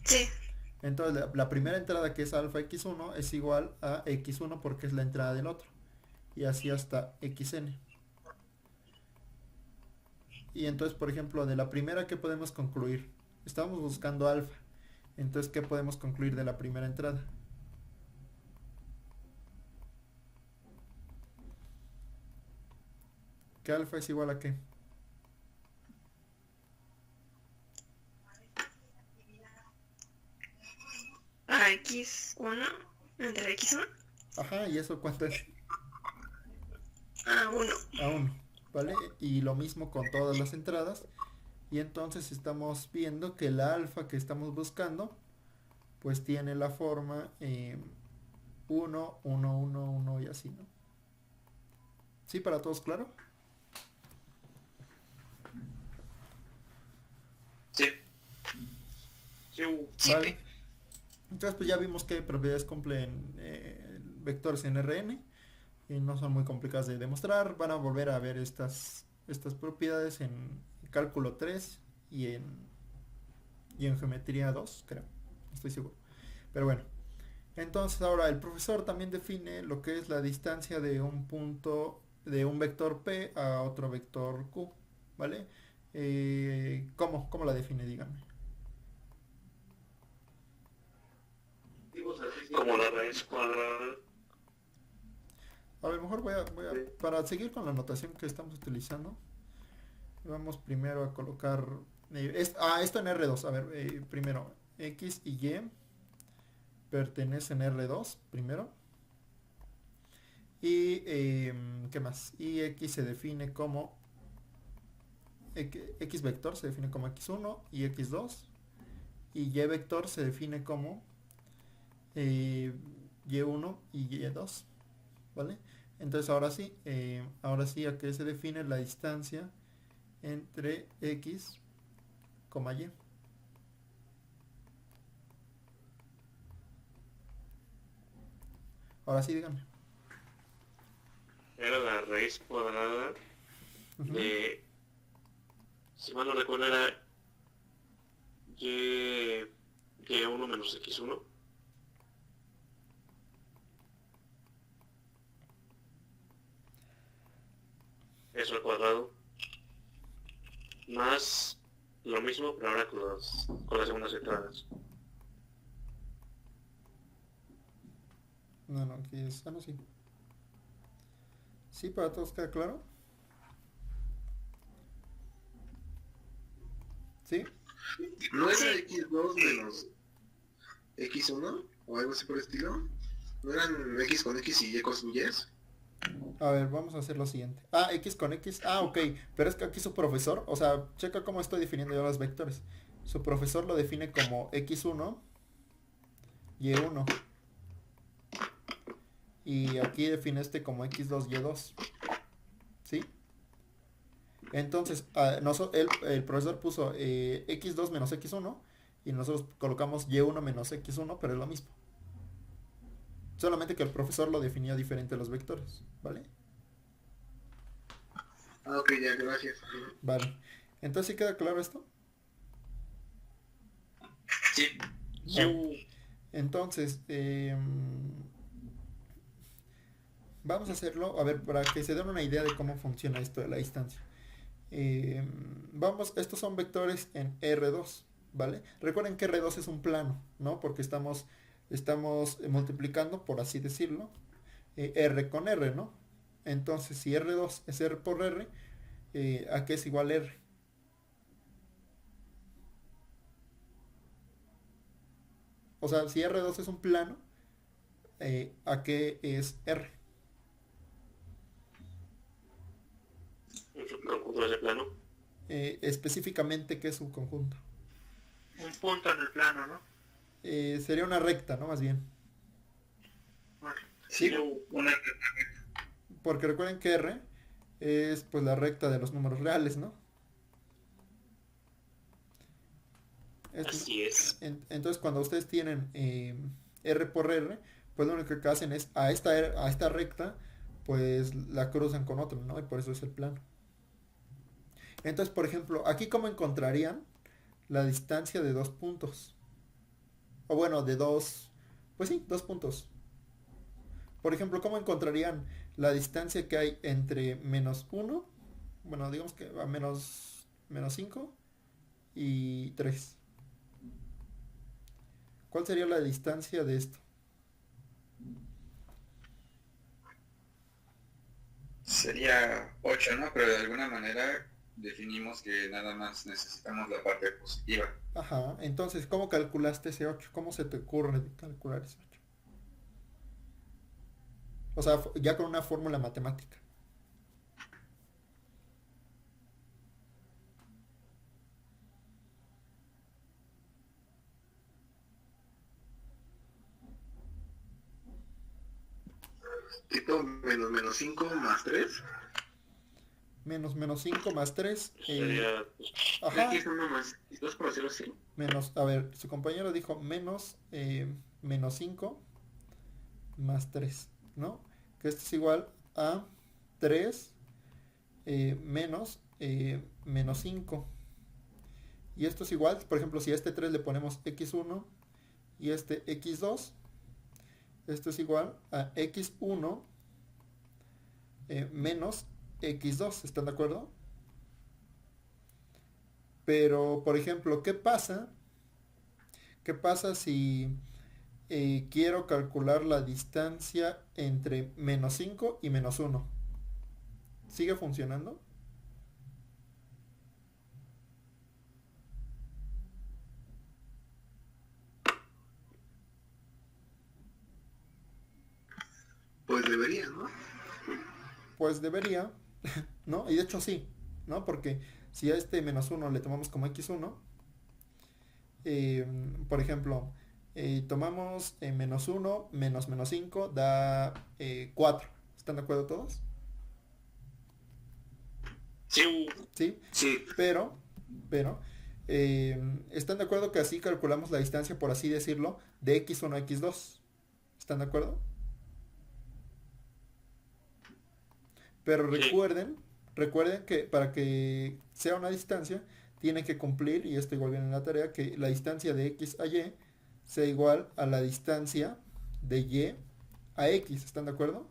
Sí. Entonces la primera entrada, que es alfa x1, es igual a x1 porque es la entrada del otro. Y así hasta xn. Y entonces, por ejemplo, de la primera, ¿qué podemos concluir? Estamos buscando alfa. Entonces, ¿qué podemos concluir de la primera entrada? ¿Que alfa es igual a qué? A x1 entre x1 Ajá, ¿y eso cuánto es? a 1. A 1, ¿vale? Y lo mismo con todas las entradas. Y entonces estamos viendo que la alfa que estamos buscando, pues tiene la forma 1, 1, 1, 1 y así, ¿no? ¿Sí? ¿Para todos claro? Sí. Sí. Vale. Entonces pues ya vimos qué propiedades cumplen vectores en Rn y no son muy complicadas de demostrar. Van a volver a ver estas propiedades en cálculo 3 y en geometría 2, creo. No estoy seguro. Pero bueno. Entonces ahora el profesor también define lo que es la distancia de un punto, de un vector P a otro vector Q, ¿vale? ¿Cómo la define? Díganme. Como la raíz cuadrada. A lo mejor para seguir con la notación que estamos utilizando, vamos primero a colocar esto en R2. A ver, primero X y Y pertenecen a R2 primero. Y ¿qué más? Y X se define como X vector se define como X1 y X2. Y Y vector se define como Y1 y Y2, ¿vale? Entonces ahora sí, ¿a qué se define la distancia entre X, Y? Ahora sí, díganme. Era la raíz cuadrada de, si mal no recuerdo, era y1 menos x1. Eso al cuadrado. Más lo mismo, pero ahora con las segundas entradas. No, aquí es... no, sí. ¿Sí, para todos queda claro? ¿Sí? ¿No era x2 menos x1 o algo así por el estilo? ¿No eran x con x y y con y? A ver, vamos a hacer lo siguiente. X con X. Ok. Pero es que aquí su profesor, o sea, checa cómo estoy definiendo yo los vectores. Su profesor lo define como X1, Y1. Y aquí define este como X2, Y2. ¿Sí? Entonces, el profesor puso X2 menos X1 y nosotros colocamos Y1 menos X1, pero es lo mismo. Solamente que el profesor lo definía diferente a los vectores, ¿vale? Ok, ya, gracias. Vale. Entonces, ¿sí queda claro esto? Sí. Vale. Entonces, vamos a hacerlo, a ver, para que se den una idea de cómo funciona esto de la distancia. Estos son vectores en R2, ¿vale? Recuerden que R2 es un plano, ¿no? Porque estamos multiplicando, por así decirlo, R con R, ¿no? Entonces, si R2 es R por R, ¿a qué es igual R? O sea, si R2 es un plano, ¿a qué es R? Un subconjunto de ese plano. Específicamente, ¿qué es un conjunto? Un punto en el plano, ¿no? Sería una recta, ¿no? Más bien. Sí, una... Porque recuerden que R es pues la recta de los números reales, ¿no? Así es. Entonces cuando ustedes tienen R por R, pues lo único que hacen es a esta recta pues la cruzan con otro, ¿no? Y por eso es el plano. Entonces, por ejemplo, aquí cómo encontrarían la distancia de dos puntos. O bueno, de dos, pues sí, dos puntos. Por ejemplo, ¿cómo encontrarían la distancia que hay entre menos uno? Bueno, digamos que a menos 5 y 3. ¿Cuál sería la distancia de esto? Sería 8, ¿no? Pero de alguna manera definimos que nada más necesitamos la parte positiva. Ajá, entonces, ¿cómo calculaste ese 8? ¿Cómo se te ocurre calcular ese 8? O sea, ya con una fórmula matemática. Tipo menos 5 más 3. Menos 5 más 3. Sería, Ajá, X1 más X2, por decirlo así. menos, a ver, su compañero dijo menos 5 más 3, ¿no? Que esto es igual a 3 menos 5. Y esto es igual, por ejemplo, si a este 3 le ponemos x1 y este x2, esto es igual a x1 menos x2, ¿están de acuerdo? Pero, por ejemplo, ¿qué pasa? ¿Qué pasa si quiero calcular la distancia entre menos 5 y menos 1? ¿Sigue funcionando? Pues debería, ¿no? Pues debería, ¿no? Y de hecho sí, ¿no? Porque si a este menos 1 le tomamos como x1, por ejemplo, tomamos menos 1 menos 5 da 4. ¿Están de acuerdo todos? sí, ¿Sí? Sí, Pero, ¿están de acuerdo que así calculamos la distancia, por así decirlo, de x1 a x2? ¿Están de acuerdo? Pero Sí. recuerden que para que sea una distancia, tiene que cumplir, y esto igual viene en la tarea, que la distancia de x a y sea igual a la distancia de y a x. ¿Están de acuerdo?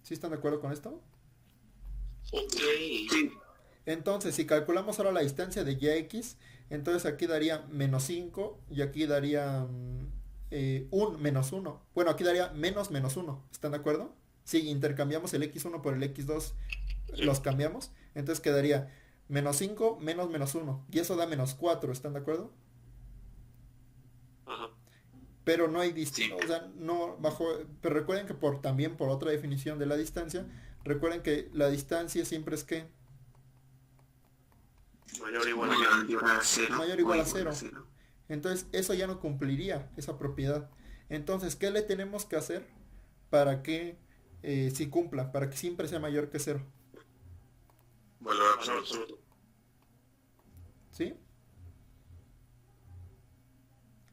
¿Sí están de acuerdo con esto? sí, Entonces, si calculamos ahora la distancia de y a x, entonces aquí daría menos 5 y aquí daría un menos 1. Bueno, aquí daría menos 1. ¿Están de acuerdo? Si intercambiamos el x1 por el x2, los cambiamos, entonces quedaría menos 5 menos 1. Y eso da menos 4. ¿Están de acuerdo? ajá. Pero no hay Sí. distinción, o sea, no bajo, pero recuerden que también por otra definición de la distancia, recuerden que la distancia siempre es que Mayor o igual a mayor a 0. Mayor o igual a cero. Entonces eso ya no cumpliría esa propiedad. Entonces, ¿qué le tenemos que hacer para que sí cumpla? Para que siempre sea mayor que 0. Valor valor absoluto. absoluto. ¿Sí?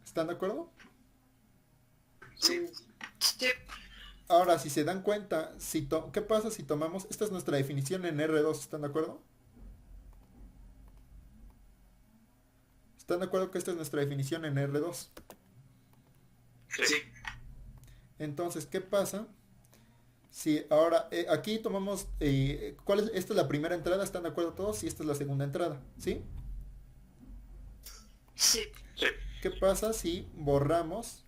¿Están de acuerdo? Sí. Sí. Ahora, si se dan cuenta, ¿qué pasa si tomamos? Esta es nuestra definición en R2, ¿están de acuerdo? ¿Están de acuerdo que esta es nuestra definición en R2? Sí. Entonces, ¿qué pasa? Si ahora, aquí tomamos, esta es la primera entrada, ¿están de acuerdo todos? Y esta es la segunda entrada, ¿sí? Sí. Sí. ¿Qué pasa si borramos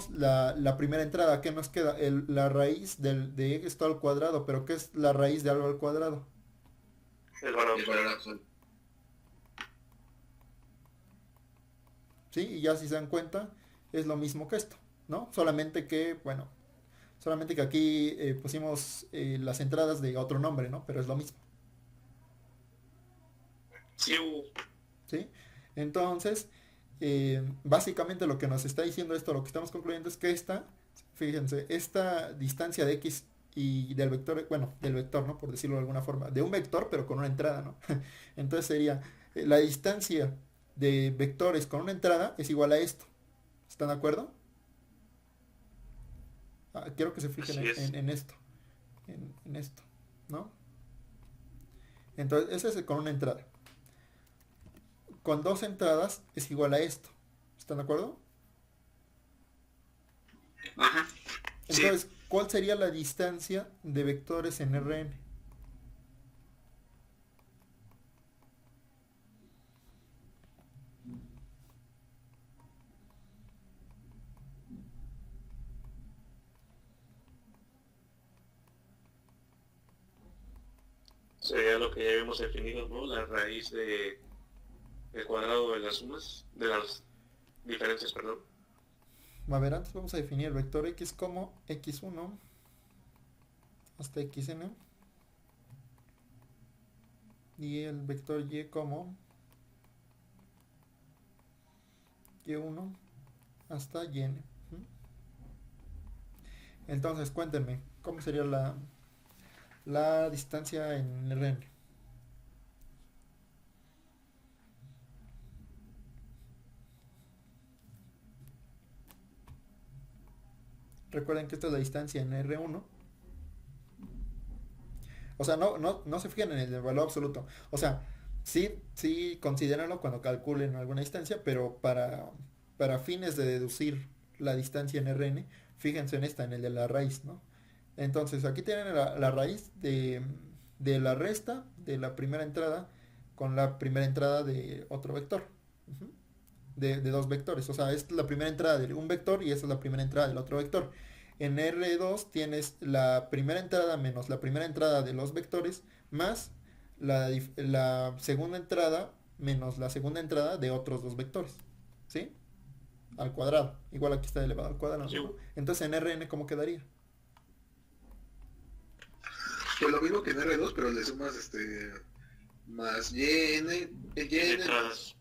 la primera entrada? ¿Qué nos queda? La raíz de esto al cuadrado, pero ¿qué es la raíz de algo al cuadrado? El valor El valor absoluto. absoluto. ¿Sí? Y ya si se dan cuenta, es lo mismo que esto, ¿no? Solamente que aquí pusimos las entradas de otro nombre, ¿no? Pero es lo mismo, Sí. ¿sí? Entonces, básicamente lo que nos está diciendo esto, lo que estamos concluyendo es que fíjense, esta distancia de x y del vector, bueno, del vector, ¿no? Por decirlo de alguna forma, de un vector pero con una entrada, ¿no? Entonces sería la distancia de vectores con una entrada es igual a esto. ¿Están de acuerdo? Quiero que se fijen Así es. en esto. En esto, ¿no? Entonces, ese es con una entrada. Con dos entradas es igual a esto. ¿Están de acuerdo? Ajá. Sí. Entonces, ¿cuál sería la distancia de vectores en Rn? Sería lo que ya habíamos definido, ¿no? La raíz de el cuadrado de las sumas, de las diferencias, perdón. A ver, antes vamos a definir el vector x como x1 hasta xn y el vector y como y1 hasta yn. Entonces, cuéntenme, ¿cómo sería la distancia en Rn? Recuerden que esta es la distancia en R1. O sea, no se fijan en el valor absoluto. O sea, sí considérenlo cuando calculen alguna distancia, pero para fines de deducir la distancia en Rn, fíjense en esta, en el de la raíz, ¿no? Entonces, aquí tienen la raíz de la resta de la primera entrada con la primera entrada de otro vector. De dos vectores. O sea, esta es la primera entrada de un vector y esta es la primera entrada del otro vector. En R2 tienes la primera entrada menos la primera entrada de los vectores más la segunda entrada menos la segunda entrada de otros dos vectores. ¿Sí? Al cuadrado. Igual aquí está elevado al cuadrado, ¿no? Sí. Entonces en Rn, ¿cómo quedaría? Pues lo mismo que en R2, pero le sumas más yn Entradas.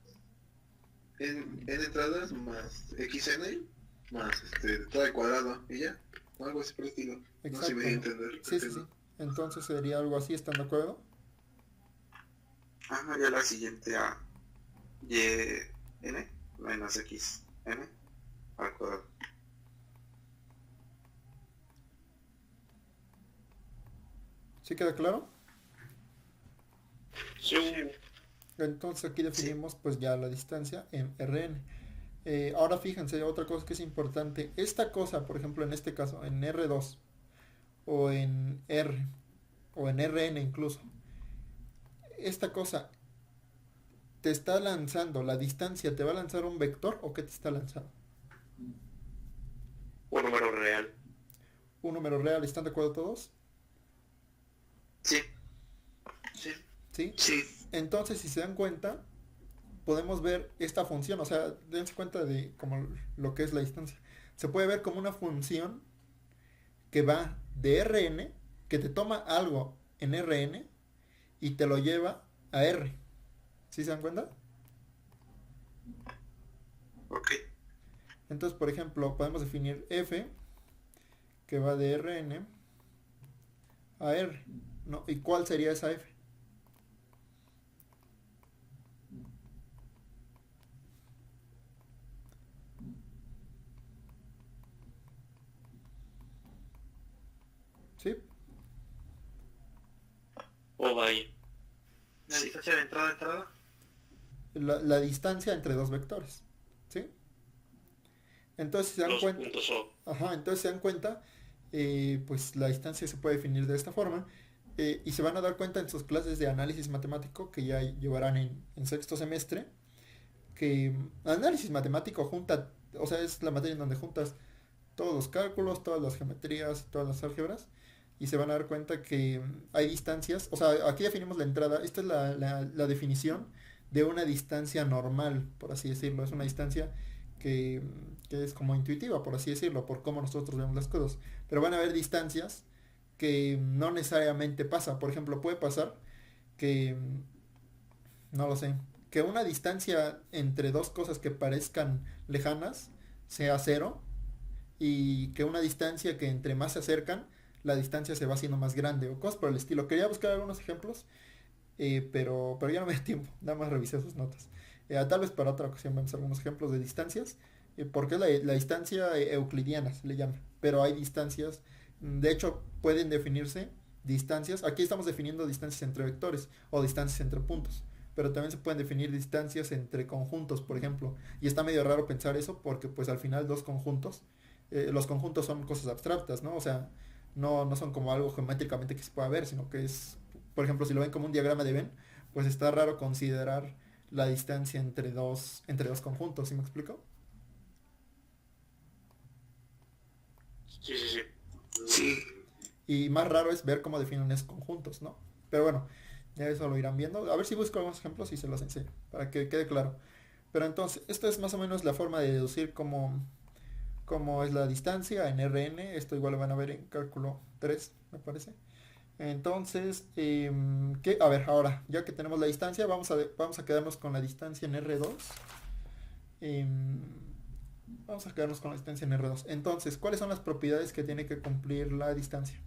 en entradas más xn más todo al cuadrado y ya, o algo así por el estilo. No sé si me di a entender. Sí. Entonces sería algo así, ¿están de acuerdo? Ajá, ya la siguiente a yn menos xn al cuadrado. ¿Sí queda claro? Sí. Entonces aquí definimos pues ya la distancia en Rn. Ahora fíjense, otra cosa que es importante. Esta cosa, por ejemplo, en este caso, en R2 o en R o en Rn incluso, esta cosa te está lanzando, la distancia, ¿te va a lanzar un vector o qué te está lanzando? Un número real. Un número real, ¿están de acuerdo todos? Sí. ¿Sí? Sí. Entonces, si se dan cuenta, podemos ver esta función, o sea, dense cuenta de como lo que es la distancia. Se puede ver como una función que va de Rn, que te toma algo en Rn y te lo lleva a R. ¿Sí se dan cuenta? Ok. Entonces, por ejemplo, podemos definir f que va de Rn a R, ¿no? ¿Y cuál sería esa f? ¿Sí? O vaya. La distancia de entrada a entrada. La distancia entre dos vectores. ¿Sí? Entonces, si se dan Los cuenta... puntos O. Ajá, entonces se dan cuenta, pues la distancia se puede definir de esta forma. Y se van a dar cuenta en sus clases de análisis matemático que ya llevarán en sexto semestre, que análisis matemático junta, o sea, es la materia en donde juntas todos los cálculos, todas las geometrías, todas las álgebras, y se van a dar cuenta que hay distancias, o sea, aquí definimos la entrada, esta es la definición de una distancia normal, por así decirlo, es una distancia que es como intuitiva, por así decirlo, por cómo nosotros vemos las cosas, pero van a haber distancias que no necesariamente pasa. Por ejemplo, puede pasar que, no lo sé, que una distancia entre dos cosas que parezcan lejanas sea cero y que una distancia que entre más se acercan, la distancia se va haciendo más grande o cosas por el estilo. Quería buscar algunos ejemplos, pero ya no me da tiempo, nada más revisé sus notas. Tal vez para otra ocasión vemos algunos ejemplos de distancias porque es la distancia euclidiana, se le llama. Pero hay distancias, de hecho pueden definirse distancias, aquí estamos definiendo distancias entre vectores o distancias entre puntos, pero también se pueden definir distancias entre conjuntos, por ejemplo, y está medio raro pensar eso porque pues al final dos conjuntos, los conjuntos son cosas abstractas, ¿no? O sea, no son como algo geométricamente que se pueda ver, sino que es, por ejemplo, si lo ven como un diagrama de Venn, pues está raro considerar la distancia entre dos conjuntos, ¿sí me explico? Sí, sí, sí. Sí, Y más raro es ver cómo definen esos conjuntos, ¿no? Pero bueno, ya eso lo irán viendo. A ver si busco algunos ejemplos y se los enseño, para que quede claro. Pero entonces, esta es más o menos la forma de deducir cómo es la distancia en Rn. Esto igual lo van a ver en cálculo 3, me parece. Entonces, a ver, ahora, ya que tenemos la distancia, vamos a quedarnos con la distancia en R2. Vamos a quedarnos con la distancia en R2. Entonces, ¿cuáles son las propiedades que tiene que cumplir la distancia?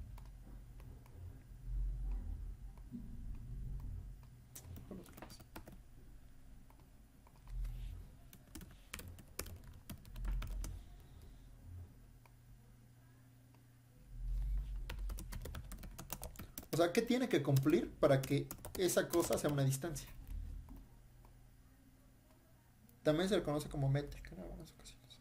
O sea, ¿qué tiene que cumplir para que esa cosa sea una distancia? También se le conoce como métrica en algunas ocasiones.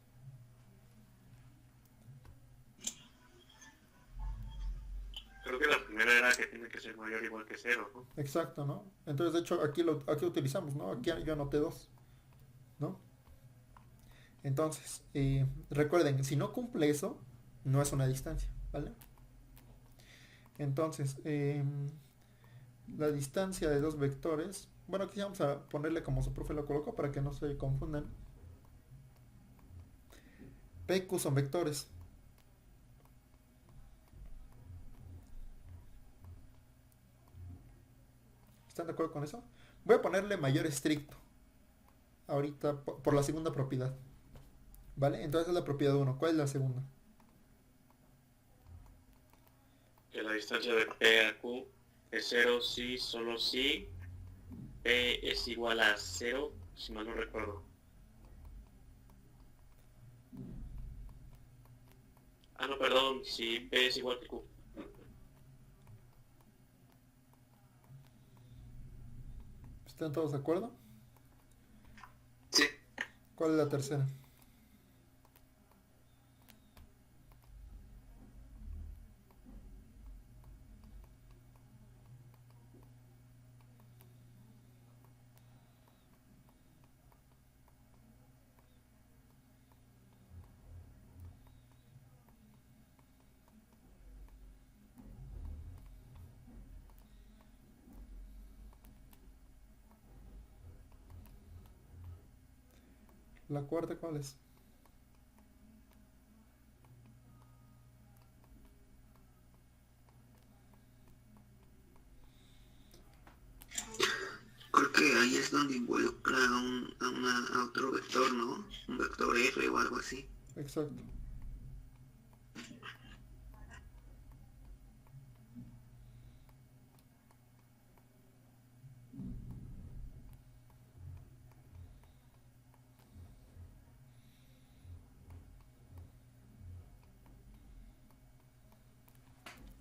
Creo que la primera era que tiene que ser mayor o igual que cero, ¿no? Exacto, ¿no? Entonces, de hecho, aquí utilizamos, ¿no? Aquí yo anoté 2, ¿no? Entonces, recuerden, si no cumple eso, no es una distancia, ¿vale? Entonces, la distancia de dos vectores, bueno, aquí vamos a ponerle como su profe lo colocó para que no se confundan. P y Q son vectores. ¿Están de acuerdo con eso? Voy a ponerle mayor estricto ahorita por la segunda propiedad, ¿vale? Entonces es la propiedad 1. ¿Cuál es la segunda? Que la distancia de P a Q es 0 si, solo si P es igual a 0, si mal no recuerdo. Ah, no, perdón, si P es igual que Q. ¿Están todos de acuerdo? sí. ¿Cuál es la tercera? ¿La cuarta cuál es? Creo que ahí es donde involucra a otro vector, ¿no? Un vector F o algo así. Exacto.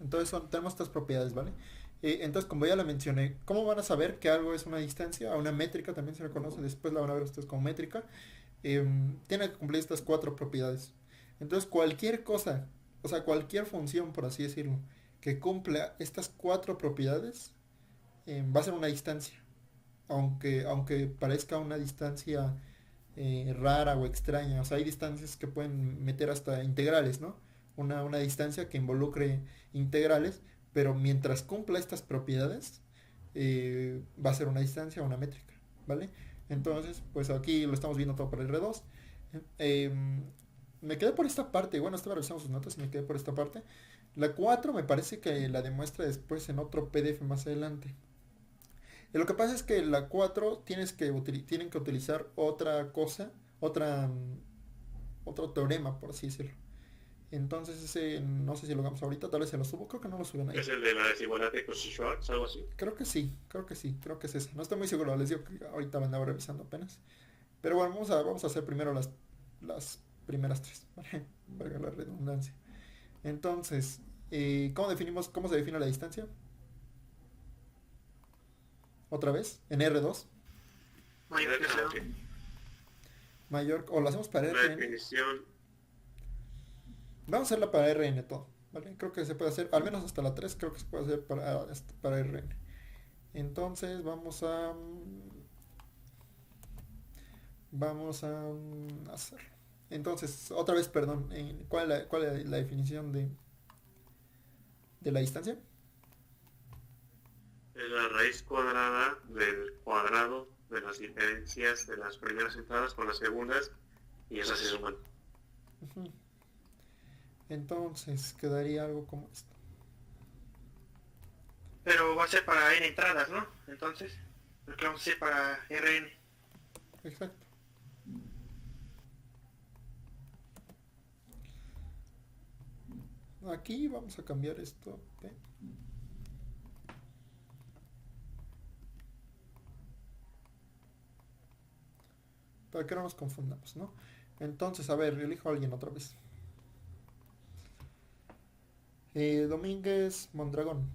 Entonces tenemos estas propiedades, ¿vale? Entonces, como ya la mencioné, ¿cómo van a saber que algo es una distancia? A una métrica también se le conoce, después la van a ver ustedes como métrica. Tiene que cumplir estas 4 propiedades. Entonces, cualquier cosa, o sea, cualquier función, por así decirlo, que cumpla estas 4 propiedades, va a ser una distancia. Aunque parezca una distancia rara o extraña. O sea, hay distancias que pueden meter hasta integrales, ¿no? Una distancia que involucre integrales, pero mientras cumpla estas propiedades, va a ser una distancia o una métrica, ¿vale? Entonces, pues aquí lo estamos viendo todo por el R2. Me quedé por esta parte, bueno, estaba revisando sus notas y me quedé por esta parte. La 4 me parece que la demuestra después en otro PDF más adelante. Lo que pasa es que la 4 tienen que utilizar otra cosa, otro teorema, por así decirlo. Entonces ese, no sé si lo hagamos ahorita, tal vez se lo subo, creo que no lo suben ahí. ¿Es el de la desigualdad de Cauchy-Schwarz, algo así? Creo que sí, creo que es ese. No estoy muy seguro, les digo que ahorita me andaba revisando apenas. Pero bueno, vamos a hacer primero las primeras tres, ¿vale? Valga la redundancia. Entonces, cómo se define la distancia? Otra vez, en R2, Mayor que cero. mayor, o lo hacemos para La RN. definición, Vamos a hacerla para RN todo, ¿vale? Creo que se puede hacer, al menos hasta la 3 creo que se puede hacer para RN. Entonces vamos a hacer. Entonces, otra vez, perdón, ¿cuál es la definición de la distancia? es la raíz cuadrada del cuadrado de las diferencias de las primeras entradas con las segundas, y esas se suman. Ujú. Entonces, quedaría algo como esto. Pero va a ser para n entradas, ¿no? Entonces, porque vamos a hacer para Rn. Exacto. Aquí vamos a cambiar esto. ¿P? Para que no nos confundamos, ¿no? Entonces, a ver, elijo a alguien otra vez. Domínguez Mondragón.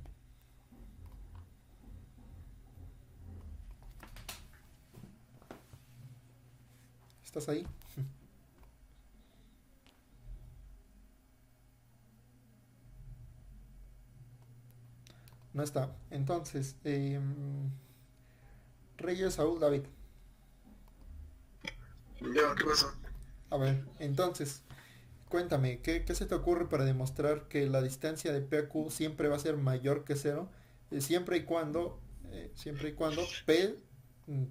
¿Estás ahí? No está. Entonces, Reyes Saúl David. Ya, ¿qué pasó? A ver, entonces, cuéntame, ¿qué se te ocurre para demostrar que la distancia de P a Q siempre va a ser mayor que cero? Siempre y cuando P,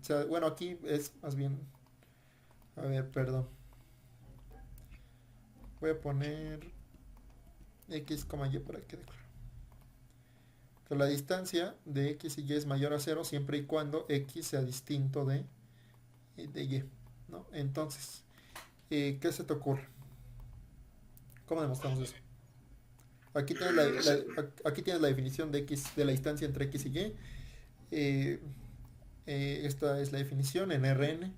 sea, bueno, aquí es más bien, a ver, perdón. Voy a poner X, Y para que quede claro. Que la distancia de X y Y es mayor a cero siempre y cuando X sea distinto de Y, ¿no? Entonces, ¿qué se te ocurre? ¿Cómo demostramos eso? Aquí tienes la definición de X, de la distancia entre X y Y. Esta es la definición en Rn.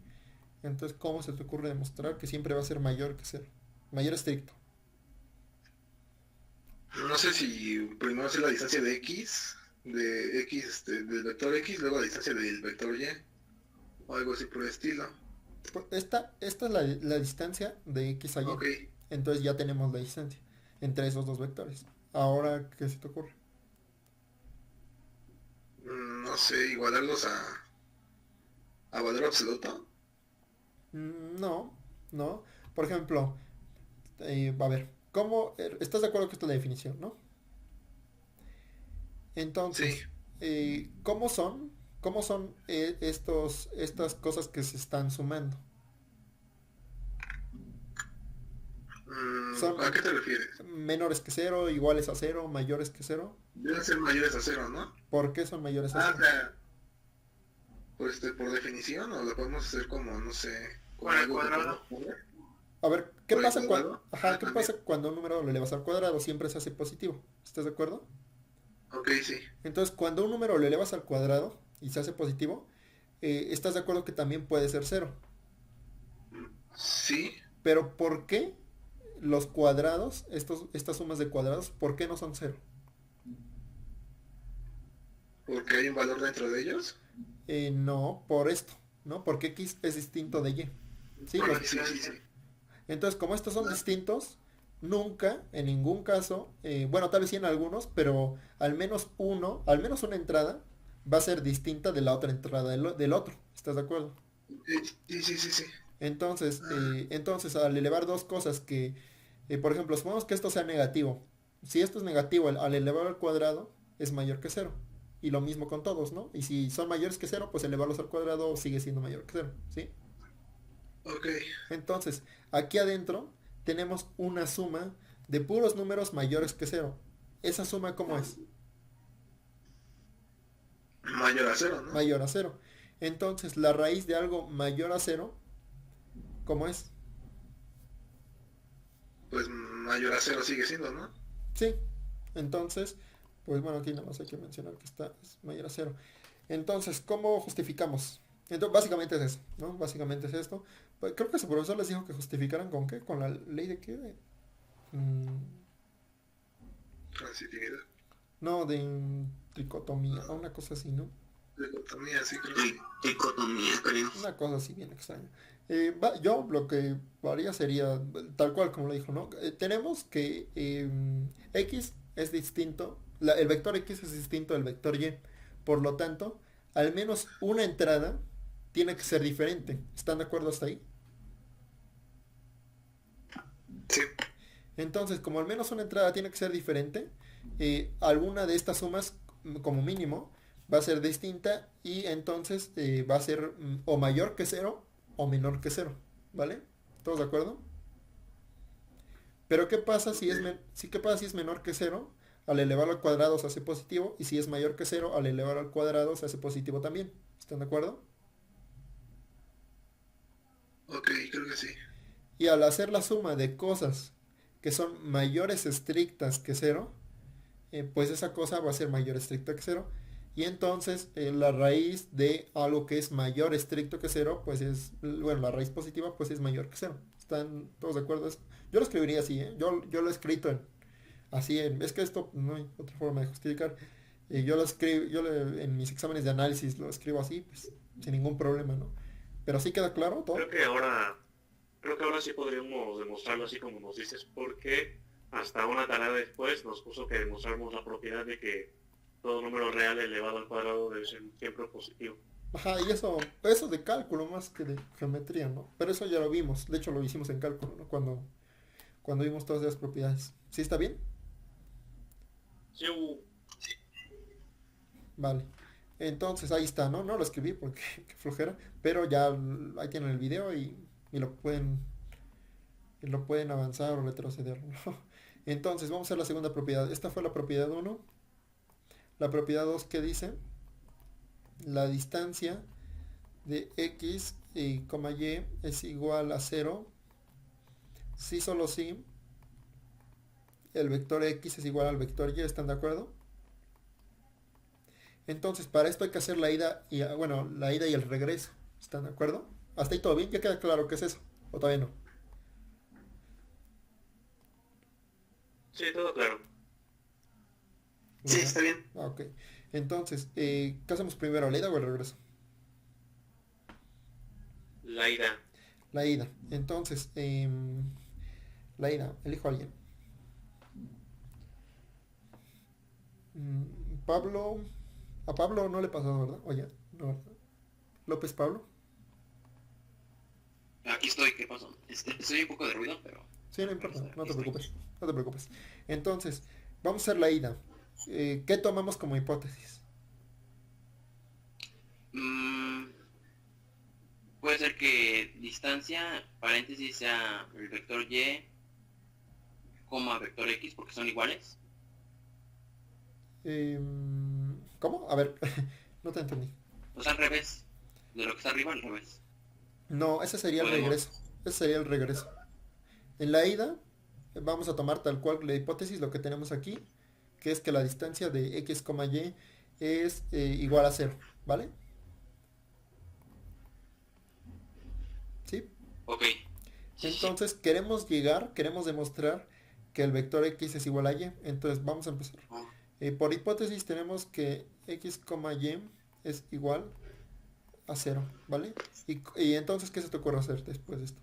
Entonces, ¿cómo se te ocurre demostrar que siempre va a ser mayor que cero? Mayor estricto. No sé si primero hacer la distancia de X, del vector X, luego la distancia del vector Y, o algo así por el estilo. Esta es la distancia de X a Y. Ok. Entonces ya tenemos la distancia entre esos dos vectores. Ahora, ¿qué se te ocurre? No sé, igualarlos a valor absoluto. No. Por ejemplo, a ver, ¿cómo estás de acuerdo con esta definición, no? Entonces, ¿cómo son estas cosas que se están sumando? ¿A qué te refieres? Menores que cero, iguales a cero, mayores que cero. Deben ser mayores a cero, ¿no? ¿Por qué son mayores a Ah, cero? o sea, por definición, o lo podemos hacer como, no sé, como Con el algo que cuadrado. podemos poner. A ver, ¿qué ¿Por el pasa cuadrado? ¿qué pasa cuando un número lo elevas al cuadrado? Siempre se hace positivo. ¿Estás de acuerdo? Ok, sí. Entonces, cuando un número lo elevas al cuadrado y se hace positivo, ¿estás de acuerdo que también puede ser cero? Sí, Pero ¿por qué los cuadrados, estas sumas de cuadrados, por qué no son cero? porque hay un valor dentro de ellos. No, por esto, ¿no? Porque X es distinto de Y. ¿Sí? Ok, Los- sí, sí, sí. Entonces, como estos son distintos, nunca, en ningún caso, bueno, tal vez sí en algunos, pero al menos una entrada va a ser distinta de la otra entrada del otro. ¿Estás de acuerdo? Sí, sí, sí, sí. Entonces, al elevar dos cosas por ejemplo, supongamos que esto sea negativo. Si esto es negativo, al elevar al cuadrado es mayor que cero. Y lo mismo con todos, ¿no? Y si son mayores que cero, pues elevarlos al cuadrado sigue siendo mayor que cero, ¿sí? Ok. Entonces, aquí adentro tenemos una suma de puros números mayores que cero. ¿Esa suma cómo es? Mayor a cero, ¿no? Mayor a cero. Entonces, la raíz de algo mayor a cero, ¿cómo es? Pues mayor a cero sigue siendo, ¿no? Sí. Entonces, pues bueno, aquí nada más hay que mencionar que es mayor a cero. Entonces, ¿cómo justificamos Entonces, básicamente es eso, ¿no? Básicamente es esto. Pues, creo que su profesor les dijo que justificaran con qué, con la ley de qué, Transitividad. no, de tricotomía, una cosa así, ¿no? Dicotomía, sí, creo. Dicotomía, creo. Una cosa así bien extraña. Yo lo que haría sería, tal cual como lo dijo, ¿no? Tenemos que X es distinto, el vector X es distinto del vector Y. Por lo tanto, al menos una entrada tiene que ser diferente. ¿Están de acuerdo hasta ahí? Sí. Entonces, como al menos una entrada tiene que ser diferente, alguna de estas sumas, como mínimo, va a ser distinta y entonces va a ser o mayor que cero o menor que cero, ¿vale? ¿Todos de acuerdo? Pero ¿qué pasa si qué pasa si es menor que cero? Al elevarlo al cuadrado se hace positivo y si es mayor que cero, al elevarlo al cuadrado se hace positivo también. ¿Están de acuerdo? Ok, creo que sí. Y al hacer la suma de cosas que son mayores estrictas que cero, pues esa cosa va a ser mayor estricta que cero. Y entonces la raíz de algo que es mayor estricto que cero, pues es, bueno, la raíz positiva pues es mayor que cero. ¿Están todos de acuerdo? Yo lo escribiría así, ¿eh? Yo lo he escrito es que esto no hay otra forma de justificar. Yo lo escribo, en mis exámenes de análisis lo escribo así, pues sin ningún problema, ¿no? Pero sí queda claro todo. Creo que ahora sí podríamos demostrarlo así como nos dices, porque hasta una tarea después nos puso que demostramos la propiedad de que todo número real elevado al cuadrado debe ser siempre positivo. Ajá, y eso de cálculo más que de geometría, ¿no? Pero eso ya lo vimos, de hecho lo hicimos en cálculo, ¿no? Cuando vimos todas esas propiedades. ¿Sí está bien? Sí, Vale. Entonces ahí está, ¿no? No lo escribí porque qué flojera, pero ya ahí tienen el video y lo pueden avanzar o retroceder, ¿no? Entonces vamos a hacer la segunda propiedad. Esta fue la propiedad 1. La propiedad 2 que dice la distancia de x, y es igual a 0 si solo si el vector x es igual al vector y. ¿Están de acuerdo? Entonces para esto hay que hacer la ida y el regreso. ¿Están de acuerdo? ¿Hasta ahí todo bien? ¿Ya queda claro qué es eso? ¿O todavía no? sí, todo claro. Sí, está bien. Ok. Entonces, ¿qué hacemos primero? ¿La ida o el regreso? La ida. La ida. Entonces, la ida. Elijo a alguien. Pablo. A Pablo no le pasó, ¿verdad? Oye, no, ¿verdad? López Pablo. Aquí estoy, ¿qué pasó? Estoy un poco de ruido, pero... Sí, no importa, no te preocupes. No te preocupes. Entonces, vamos a hacer la ida. ¿Qué tomamos como hipótesis? Puede ser que distancia, paréntesis, sea el vector y, coma vector x, porque son iguales. ¿Cómo? A ver, no te entendí. O sea, al revés. De lo que está arriba al revés. No, ese sería el Podemos. regreso. Ese sería el regreso. En la ida, vamos a tomar tal cual la hipótesis, lo que tenemos aquí, que es que la distancia de x, y es igual a 0, ¿vale? ¿Sí? Ok. Sí, Entonces queremos demostrar que el vector x es igual a y. Entonces vamos a empezar. Por hipótesis tenemos que x, y es igual a 0, ¿vale? Y entonces, ¿qué se te ocurre hacer después de esto?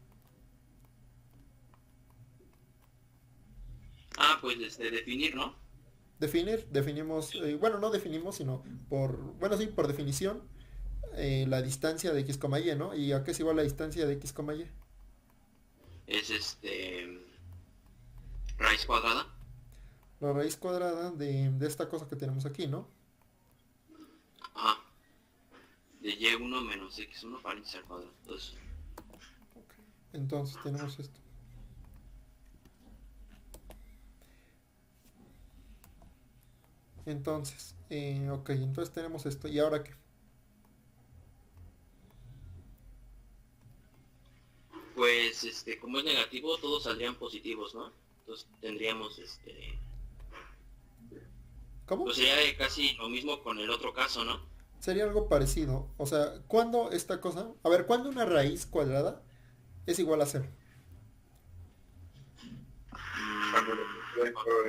Pues definir, ¿no? Definimos, no definimos, sino por definición, la distancia de x, y, ¿no? ¿Y a qué es igual la distancia de x, y? Es raíz cuadrada. La raíz cuadrada de esta cosa que tenemos aquí, ¿no? Ajá. De y1 menos x1 paréntesis al cuadrado. Entonces tenemos esto. Entonces, entonces tenemos esto. ¿Y ahora qué? Pues, como es negativo, todos saldrían positivos, ¿no? Entonces tendríamos, ¿Cómo? pues sería casi lo mismo con el otro caso, ¿no? Sería algo parecido. O sea, ¿cuándo esta cosa? A ver, ¿cuándo una raíz cuadrada es igual a cero? Cuando lo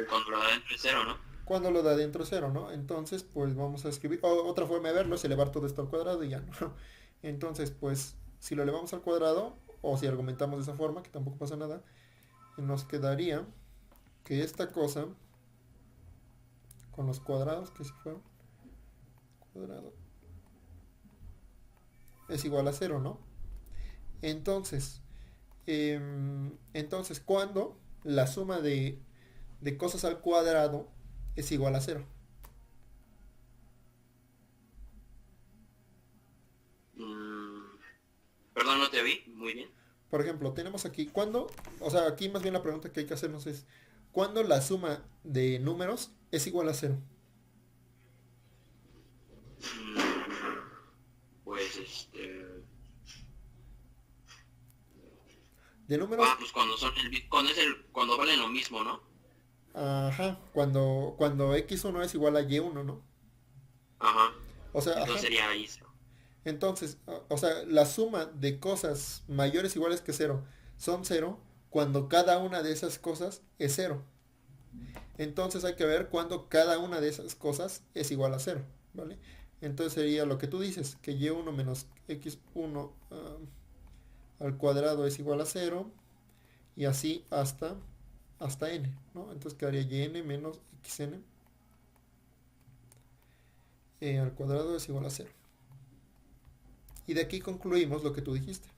Cuando lo da entre cero, ¿no? Cuando lo da dentro cero, ¿no? Entonces, pues vamos a escribir. Otra forma de verlo es elevar todo esto al cuadrado y ya, ¿no? Entonces, pues, si lo elevamos al cuadrado, o si argumentamos de esa forma, que tampoco pasa nada, nos quedaría que esta cosa, con los cuadrados que se fueron, cuadrado, es igual a cero, ¿no? Entonces, entonces, cuando la suma de cosas al cuadrado es igual a cero. Perdón, no te vi. Muy bien. Por ejemplo, tenemos aquí, ¿cuándo? O sea, aquí más bien la pregunta que hay que hacernos es, ¿cuándo la suma de números es igual a cero? Pues De números, pues cuando son cuando valen lo mismo, ¿no? ajá, cuando x1 es igual a y1, ¿no? Ajá. O sea, ajá. Entonces sería ahí. Entonces, o sea, la suma de cosas mayores o iguales que cero son cero cuando cada una de esas cosas es cero. Entonces hay que ver cuando cada una de esas cosas es igual a cero, ¿vale? Entonces sería lo que tú dices, que y1 menos x1 al cuadrado es igual a cero y así hasta n, ¿no? Entonces quedaría yn menos xn al cuadrado es igual a cero. Y de aquí concluimos lo que tú dijiste.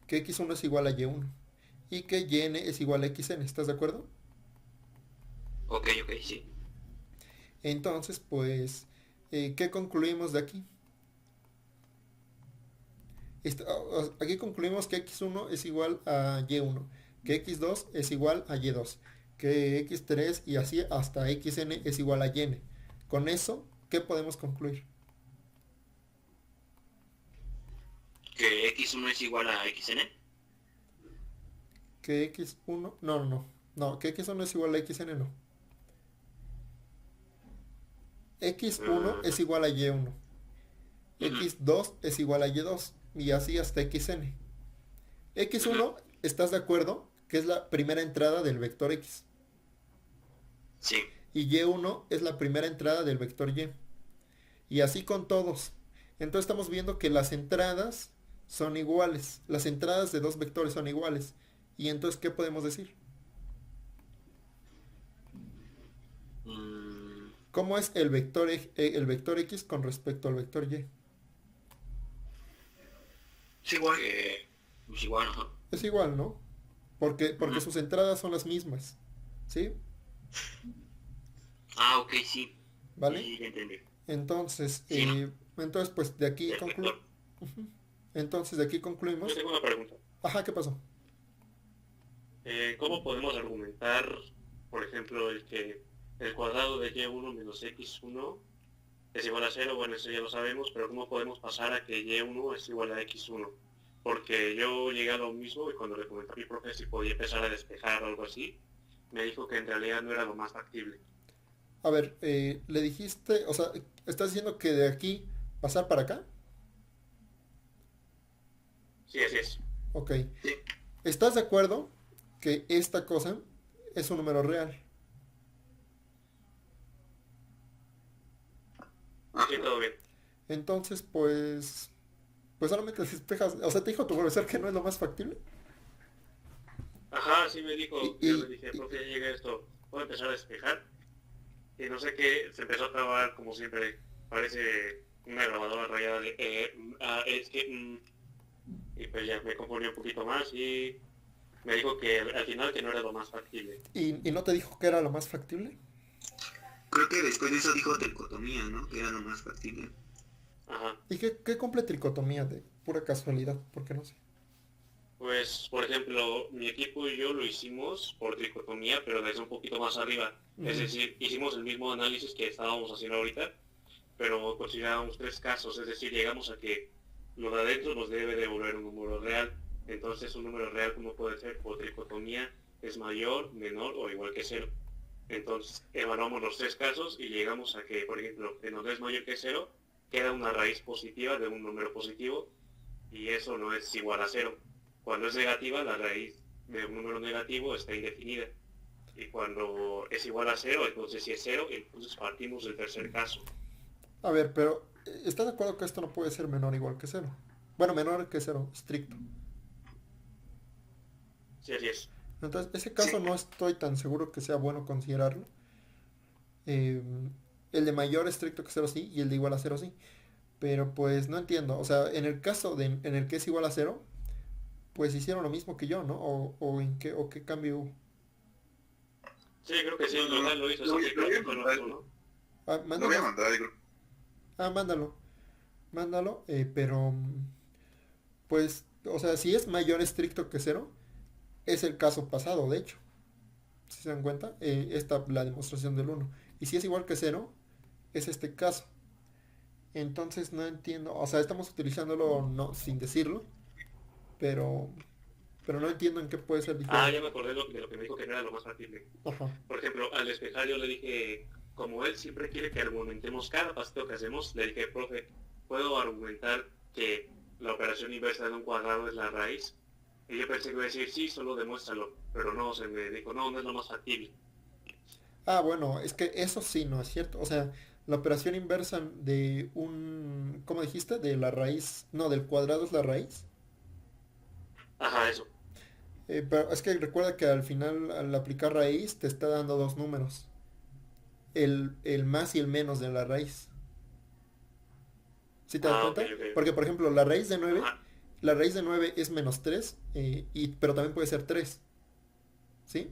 Que x1 es igual a y1 y que yn es igual a xn, ¿estás de acuerdo? Ok, sí. Entonces, pues, ¿qué concluimos de aquí? Aquí concluimos que x1 es igual a y1, que x2 es igual a y2, que x3 y así hasta xn es igual a yn. Con eso, ¿qué podemos concluir? Que x1 es igual a xn. Que x1, no, que x1 es igual a xn, no. x1 es igual a y1, x2 es igual a y2 y así hasta xn. x1, ¿estás de acuerdo? Que es la primera entrada del vector x. Sí. Y y1 es la primera entrada del vector y. Y así con todos. Entonces estamos viendo que las entradas son iguales. Las entradas de dos vectores son iguales. Y entonces, ¿qué podemos decir? ¿Cómo es el vector x con respecto al vector y? Es igual. Es igual, ajá. Es igual, ¿no? Porque sus entradas son las mismas. ¿Sí? Ah, ok, sí. ¿Vale? Sí, ya entendí. Entonces, Sí, ¿no? entonces pues de aquí Entonces de aquí concluimos. Yo tengo una pregunta. Ajá, ¿qué pasó? ¿Cómo podemos argumentar, por ejemplo, el que el cuadrado de y1 menos x1 es igual a 0? Bueno, eso ya lo sabemos, pero ¿cómo podemos pasar a que y1 es igual a x1? Porque yo llegué a lo mismo y cuando le comenté a mi profe si podía empezar a despejar o algo así, me dijo que en realidad no era lo más factible. A ver, le dijiste, o sea, ¿estás diciendo que de aquí pasar para acá? Sí, así es. Ok. Sí. ¿Estás de acuerdo que esta cosa es un número real? Sí, todo bien. Entonces, pues solamente despejas, o sea, te dijo tu profesor que no es lo más factible. Ajá, sí me dijo, Y- yo le dije, profe, ya llega esto, ¿puedo empezar a despejar? Y no sé qué, se empezó a trabar como siempre, parece una grabadora rayada de, es que, y pues ya me confundió un poquito más y me dijo que al final que no era lo más factible. ¿Y no te dijo que era lo más factible? Creo que después de eso dijo tricotomía, ¿no? Que era lo más factible. Ajá, ¿Y qué cumple tricotomía de pura casualidad? Porque no sé. pues por ejemplo, mi equipo y yo lo hicimos por tricotomía, pero desde un poquito más arriba. Es Ujú. decir, hicimos el mismo análisis que estábamos haciendo ahorita, pero consideramos 3 casos, es decir, llegamos a que lo de adentro nos debe devolver un número real. Entonces un número real, como puede ser por tricotomía, es mayor, menor o igual que 0. Entonces evaluamos los tres casos y llegamos a que, por ejemplo, en donde es mayor que cero, queda una raíz positiva de un número positivo y eso no es igual a cero. Cuando es negativa, la raíz de un número negativo está indefinida. Y cuando es igual a cero, entonces si es cero, entonces partimos del tercer caso. A ver, pero ¿estás de acuerdo que esto no puede ser menor o igual que cero? Bueno, menor que cero, estricto. Sí, así es. Entonces, ese caso no estoy tan seguro que sea bueno considerarlo. Eh, el de mayor estricto que cero sí, y el de igual a cero sí. Pero pues no entiendo. O sea, en el caso en el que es igual a cero, pues hicieron lo mismo que yo, ¿no? O qué cambio hubo. Sí, creo que sí, en No, verdad lo hizo lo voy así, a pero mandar. ¿no? Ah, Lo voy a mándalo. mandar al grupo. Ah, mándalo. Pero, pues, o sea, si es mayor estricto que cero, es el caso pasado, de hecho. Si se dan cuenta, la demostración del uno. Y si es igual que cero, es este caso. Entonces no entiendo, o sea, estamos utilizándolo no, sin decirlo, pero, pero no entiendo en qué puede ser Ah, diferente. ya me acordé de lo que me dijo que no era lo más factible. Ajá. Por ejemplo, al despejar yo le dije, como él siempre quiere que argumentemos cada pasito que hacemos, le dije, profe, ¿puedo argumentar que la operación inversa de un cuadrado es la raíz? Y yo pensé que iba a decir, sí, solo demuéstralo, pero no, se me dijo, no, no es lo más factible. Ah, bueno, es que eso sí no es cierto. O sea, la operación inversa de ¿cómo dijiste? De la raíz, no, del cuadrado es la raíz. Ajá, eso. Pero es que recuerda que al final, al aplicar raíz, te está dando dos números. El más y el menos de la raíz. ¿Sí te das Ah, ok, cuenta? ok. Porque, por ejemplo, la raíz de 9 Ajá. la raíz de 9 es menos 3 pero también puede ser 3. ¿Sí?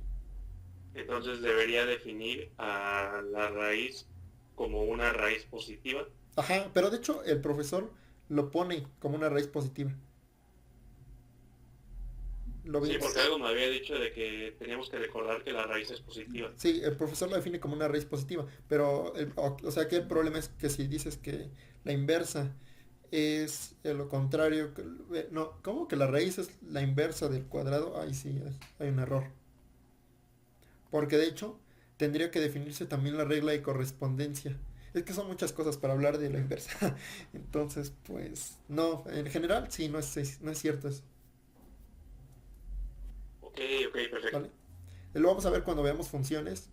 Entonces debería definir a la raíz como una raíz positiva. Ajá, pero de hecho el profesor lo pone como una raíz positiva. ¿Lo Sí, vimos? porque algo me había dicho de que teníamos que recordar que la raíz es positiva. Sí, el profesor lo define como una raíz positiva, pero o sea que el problema es que si dices que la inversa es lo contrario, no, ¿cómo que la raíz es la inversa del cuadrado? Ahí sí, hay un error. Porque de hecho tendría que definirse también la regla de correspondencia. Es que son muchas cosas para hablar de la inversa. Entonces, pues, no, en general sí, no es cierto eso, Ok, ok, perfecto. ¿vale? Lo vamos a ver cuando veamos funciones.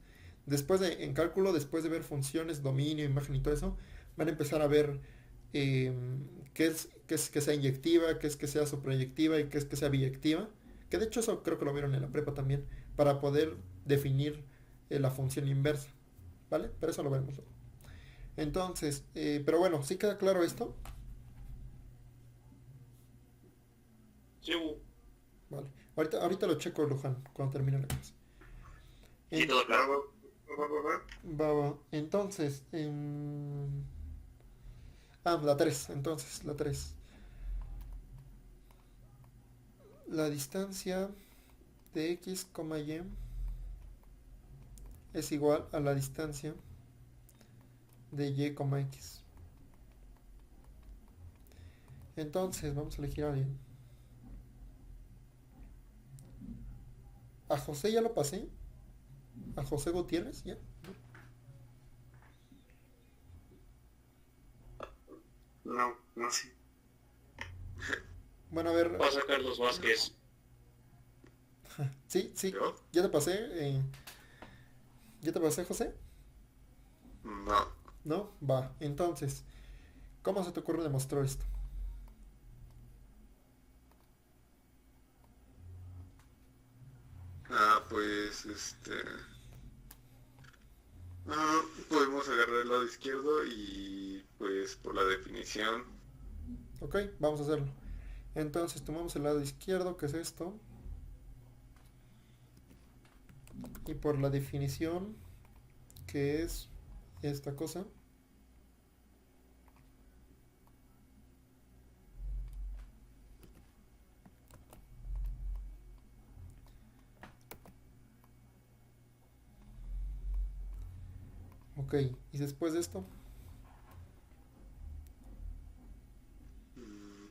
En cálculo, después de ver funciones, dominio, imagen y todo eso, van a empezar a ver eh, qué es que sea inyectiva, qué es que sea suprayectiva y qué es que sea biyectiva. Que de hecho eso creo que lo vieron en la prepa también, para poder definir la función inversa, ¿vale? Pero eso lo veremos luego. Entonces, pero bueno, ¿sí queda claro esto? Sí, Vale. Ahorita lo checo, Luján, cuando termine la clase. sí, todo claro. Va. Entonces, la 3 entonces, la 3. La distancia de x, y es igual a la distancia de y, x. Entonces, vamos a elegir a alguien. A José ya lo pasé. A José Gutiérrez, ya. No, no sé. Bueno, a ver. Pasa Carlos Vázquez. Sí, ¿Yo? ya te pasé. ¿Ya te pasé, José? No. ¿No? Va. Entonces, ¿cómo se te ocurre demostrar esto? Pues podemos agarrar el lado izquierdo y pues por la definición. Ok, vamos a hacerlo. Entonces tomamos el lado izquierdo, que es esto. Y por la definición, que es esta cosa. Ok, y después de esto, mm,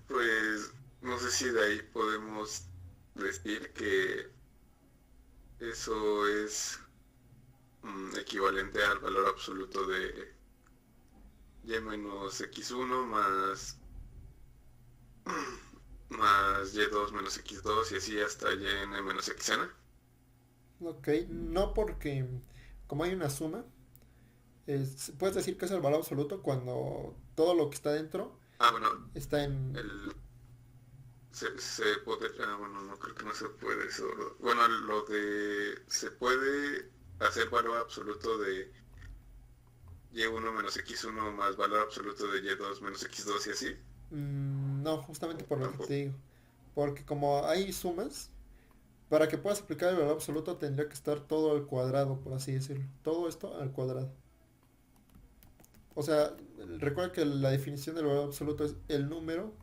Pues si de ahí podemos decir que eso es equivalente al valor absoluto de y menos x1 más y2 menos x2 y así hasta yn menos xn. Ok, no, porque como hay una suma, puedes decir que es el valor absoluto cuando todo lo que está dentro Bueno, está en... se puede, bueno, no creo que no se puede eso. Bueno, lo de se puede hacer valor absoluto de y1 menos x1 más valor absoluto de y2 menos x2 y así. No, justamente por lo que te digo. Porque como hay sumas, para que puedas aplicar el valor absoluto tendría que estar todo al cuadrado, por así decirlo. Todo esto al cuadrado. O sea, recuerda que la definición del valor absoluto es el número,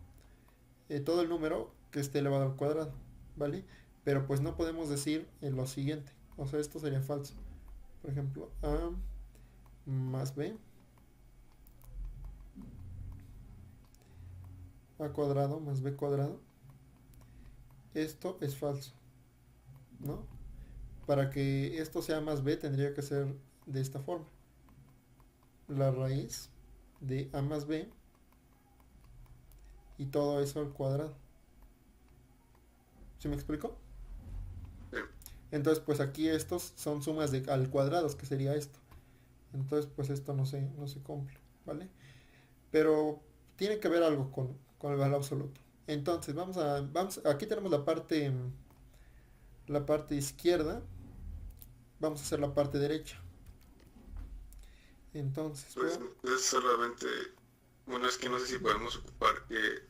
todo el número que esté elevado al cuadrado, ¿vale? Pero pues no podemos decir lo siguiente. O sea, esto sería falso. Por ejemplo, a más b a cuadrado más b cuadrado. Esto es falso, ¿no? Para que esto sea más b tendría que ser de esta forma. La raíz de a más b y todo eso al cuadrado. ¿Sí me explico? Entonces pues aquí estos son sumas al cuadrado, que sería esto. Entonces pues esto no se cumple, ¿vale? Pero tiene que ver algo con el valor absoluto. Entonces vamos aquí tenemos la parte izquierda. Vamos a hacer la parte derecha. Entonces pues es solamente, bueno, es que no sé si podemos ocupar que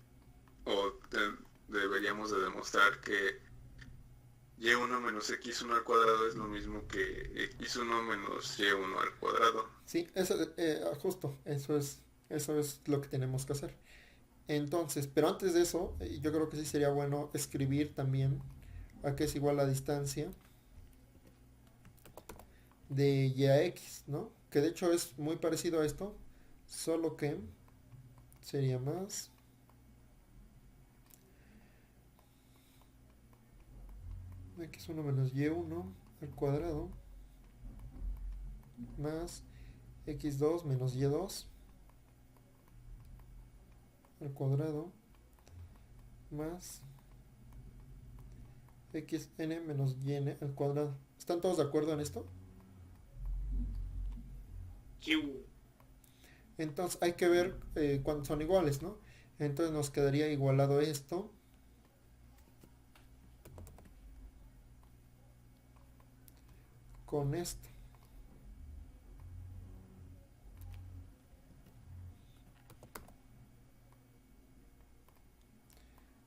deberíamos de demostrar que y1 menos x1 al cuadrado es lo mismo que x1 menos y1 al cuadrado. Sí, eso justo, eso es lo que tenemos que hacer. Entonces, pero antes de eso, yo creo que sí sería bueno escribir también a qué es igual la distancia de y a x, ¿no? Que de hecho es muy parecido a esto, solo que sería más x1 menos y1 al cuadrado más x2 menos y2 al cuadrado más xn menos yn al cuadrado. ¿Están todos de acuerdo en esto? Entonces hay que ver cuándo son iguales, ¿no? Entonces nos quedaría igualado esto con esto.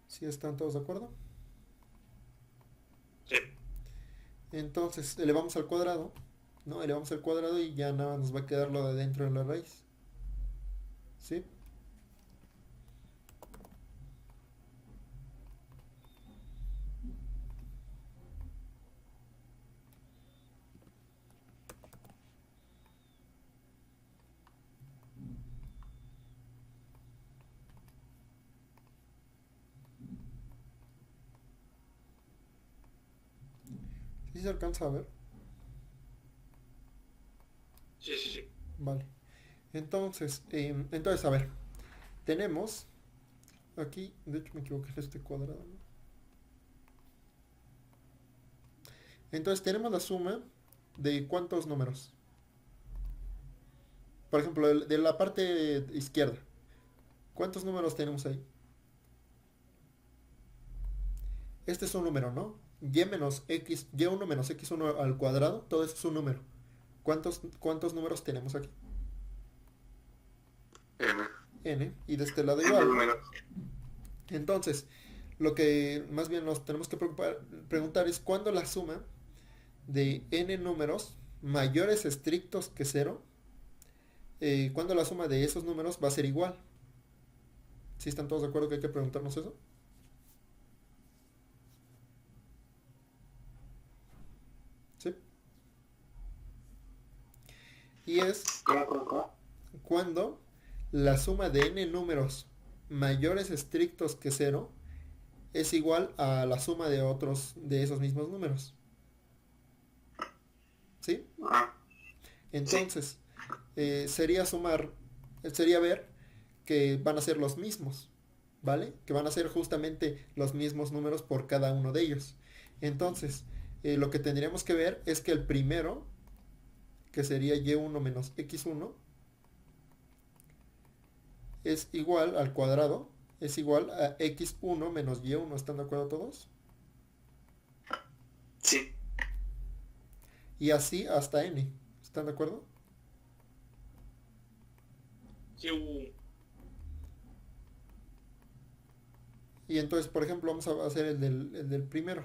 ¿Sí están todos de acuerdo? Sí. Entonces elevamos al cuadrado, ¿no? Elevamos al cuadrado y ya nada nos va a quedar lo de dentro de la raíz. ¿Sí? ¿Sí se alcanza a ver? Sí. Vale. Entonces, a ver. Tenemos aquí, de hecho me equivoqué en este cuadrado, ¿no? Entonces tenemos la suma de ¿cuántos números? Por ejemplo, de la parte izquierda. ¿Cuántos números tenemos ahí? Este es un número, ¿no? y1 menos x1 al cuadrado, todo eso es un número. ¿Cuántos números tenemos aquí? N. Y de este lado igual. Entonces, lo que más bien nos tenemos que preguntar es cuándo la suma de n números mayores estrictos que 0, cuándo la suma de esos números va a ser igual. ¿Sí están todos de acuerdo que hay que preguntarnos eso? ¿Sí? Y es cuando la suma de n números mayores estrictos que 0 es igual a la suma de otros de esos mismos números. ¿Sí? Entonces, sería ver que van a ser los mismos, ¿vale? Que van a ser justamente los mismos números por cada uno de ellos. Entonces, lo que tendríamos que ver es que el primero, que sería y1 menos x1, es igual al cuadrado, es igual a x1 menos y1. ¿Están de acuerdo todos? Sí. Y así hasta n. ¿Están de acuerdo? Sí. Y entonces, por ejemplo, vamos a hacer el del primero.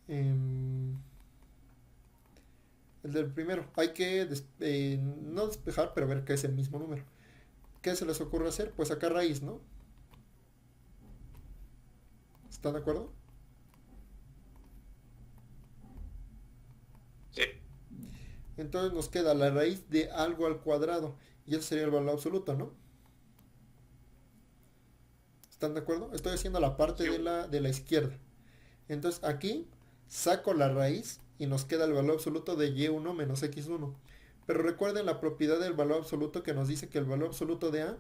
El del primero. Hay que no despejar, pero ver que es el mismo número. ¿Qué se les ocurre hacer? Pues sacar raíz, ¿no? ¿Están de acuerdo? Sí. Entonces nos queda la raíz de algo al cuadrado. Y ese sería el valor absoluto, ¿no? ¿Están de acuerdo? Estoy haciendo la parte Sí. de la izquierda. Entonces aquí saco la raíz y nos queda el valor absoluto de y1 menos x1. Pero recuerden la propiedad del valor absoluto que nos dice que el valor absoluto de a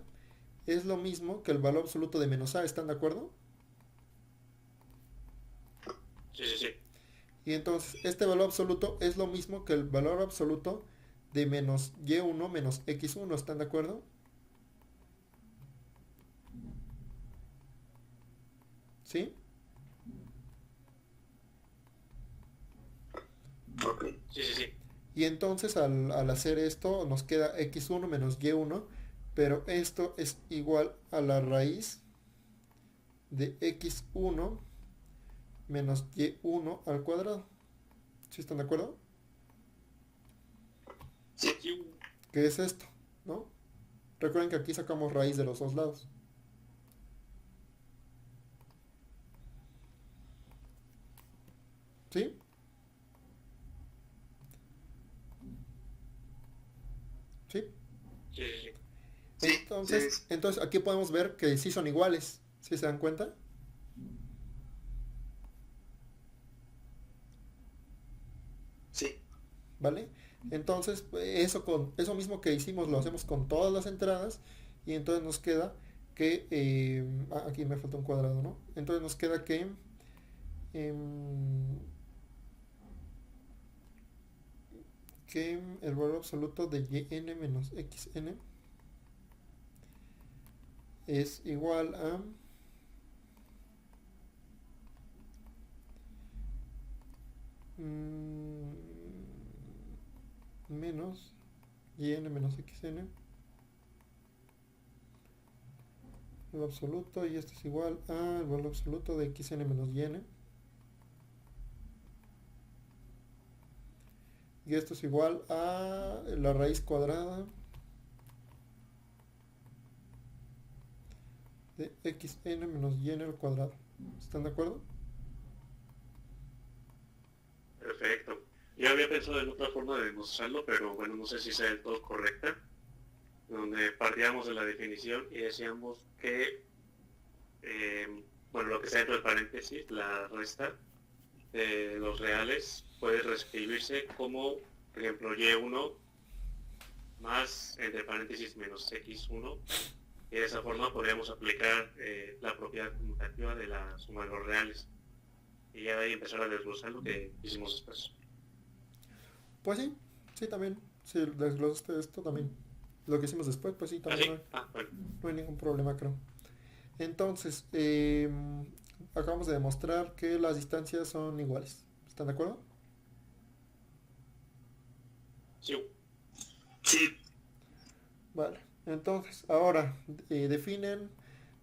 es lo mismo que el valor absoluto de menos a. ¿Están de acuerdo? Sí, sí, sí. Y entonces este valor absoluto es lo mismo que el valor absoluto de menos y1 menos x1. ¿Están de acuerdo? ¿Sí? Ok. Sí, sí, sí. Y entonces al hacer esto nos queda x1 menos y1, pero esto es igual a la raíz de x1 menos y1 al cuadrado. ¿Sí están de acuerdo? Sí. ¿Qué es esto? ¿No? Recuerden que aquí sacamos raíz de los dos lados. ¿Sí? ¿Sí? Sí, sí, sí. Entonces aquí podemos ver que sí son iguales. ¿Sí se dan cuenta? Sí. ¿Vale? Entonces, eso mismo que hicimos lo hacemos con todas las entradas y entonces nos queda que... aquí me falta un cuadrado, ¿no? Entonces nos queda que... que el valor absoluto de yn menos xn es igual a menos yn menos xn, el absoluto, y esto es igual a el valor absoluto de xn menos yn, y esto es igual a la raíz cuadrada de xn menos yn al cuadrado. ¿Están de acuerdo? Perfecto. Yo había pensado en otra forma de demostrarlo, pero bueno, no sé si sea del todo correcta, donde partíamos de la definición y decíamos que, bueno, lo que está dentro del paréntesis, la resta de los reales, puede reescribirse como, por ejemplo, y1 más, entre paréntesis, menos x1, y de esa forma podríamos aplicar la propiedad conmutativa de la suma de los reales. Y ya de ahí empezar a desglosar lo que hicimos después. Pues sí, también. Si desglosaste esto también. Lo que hicimos después, pues sí, también. Bueno. No hay ningún problema, creo. Entonces, acabamos de demostrar que las distancias son iguales. ¿Están de acuerdo? Sí. Sí. Vale. Entonces, ahora definen,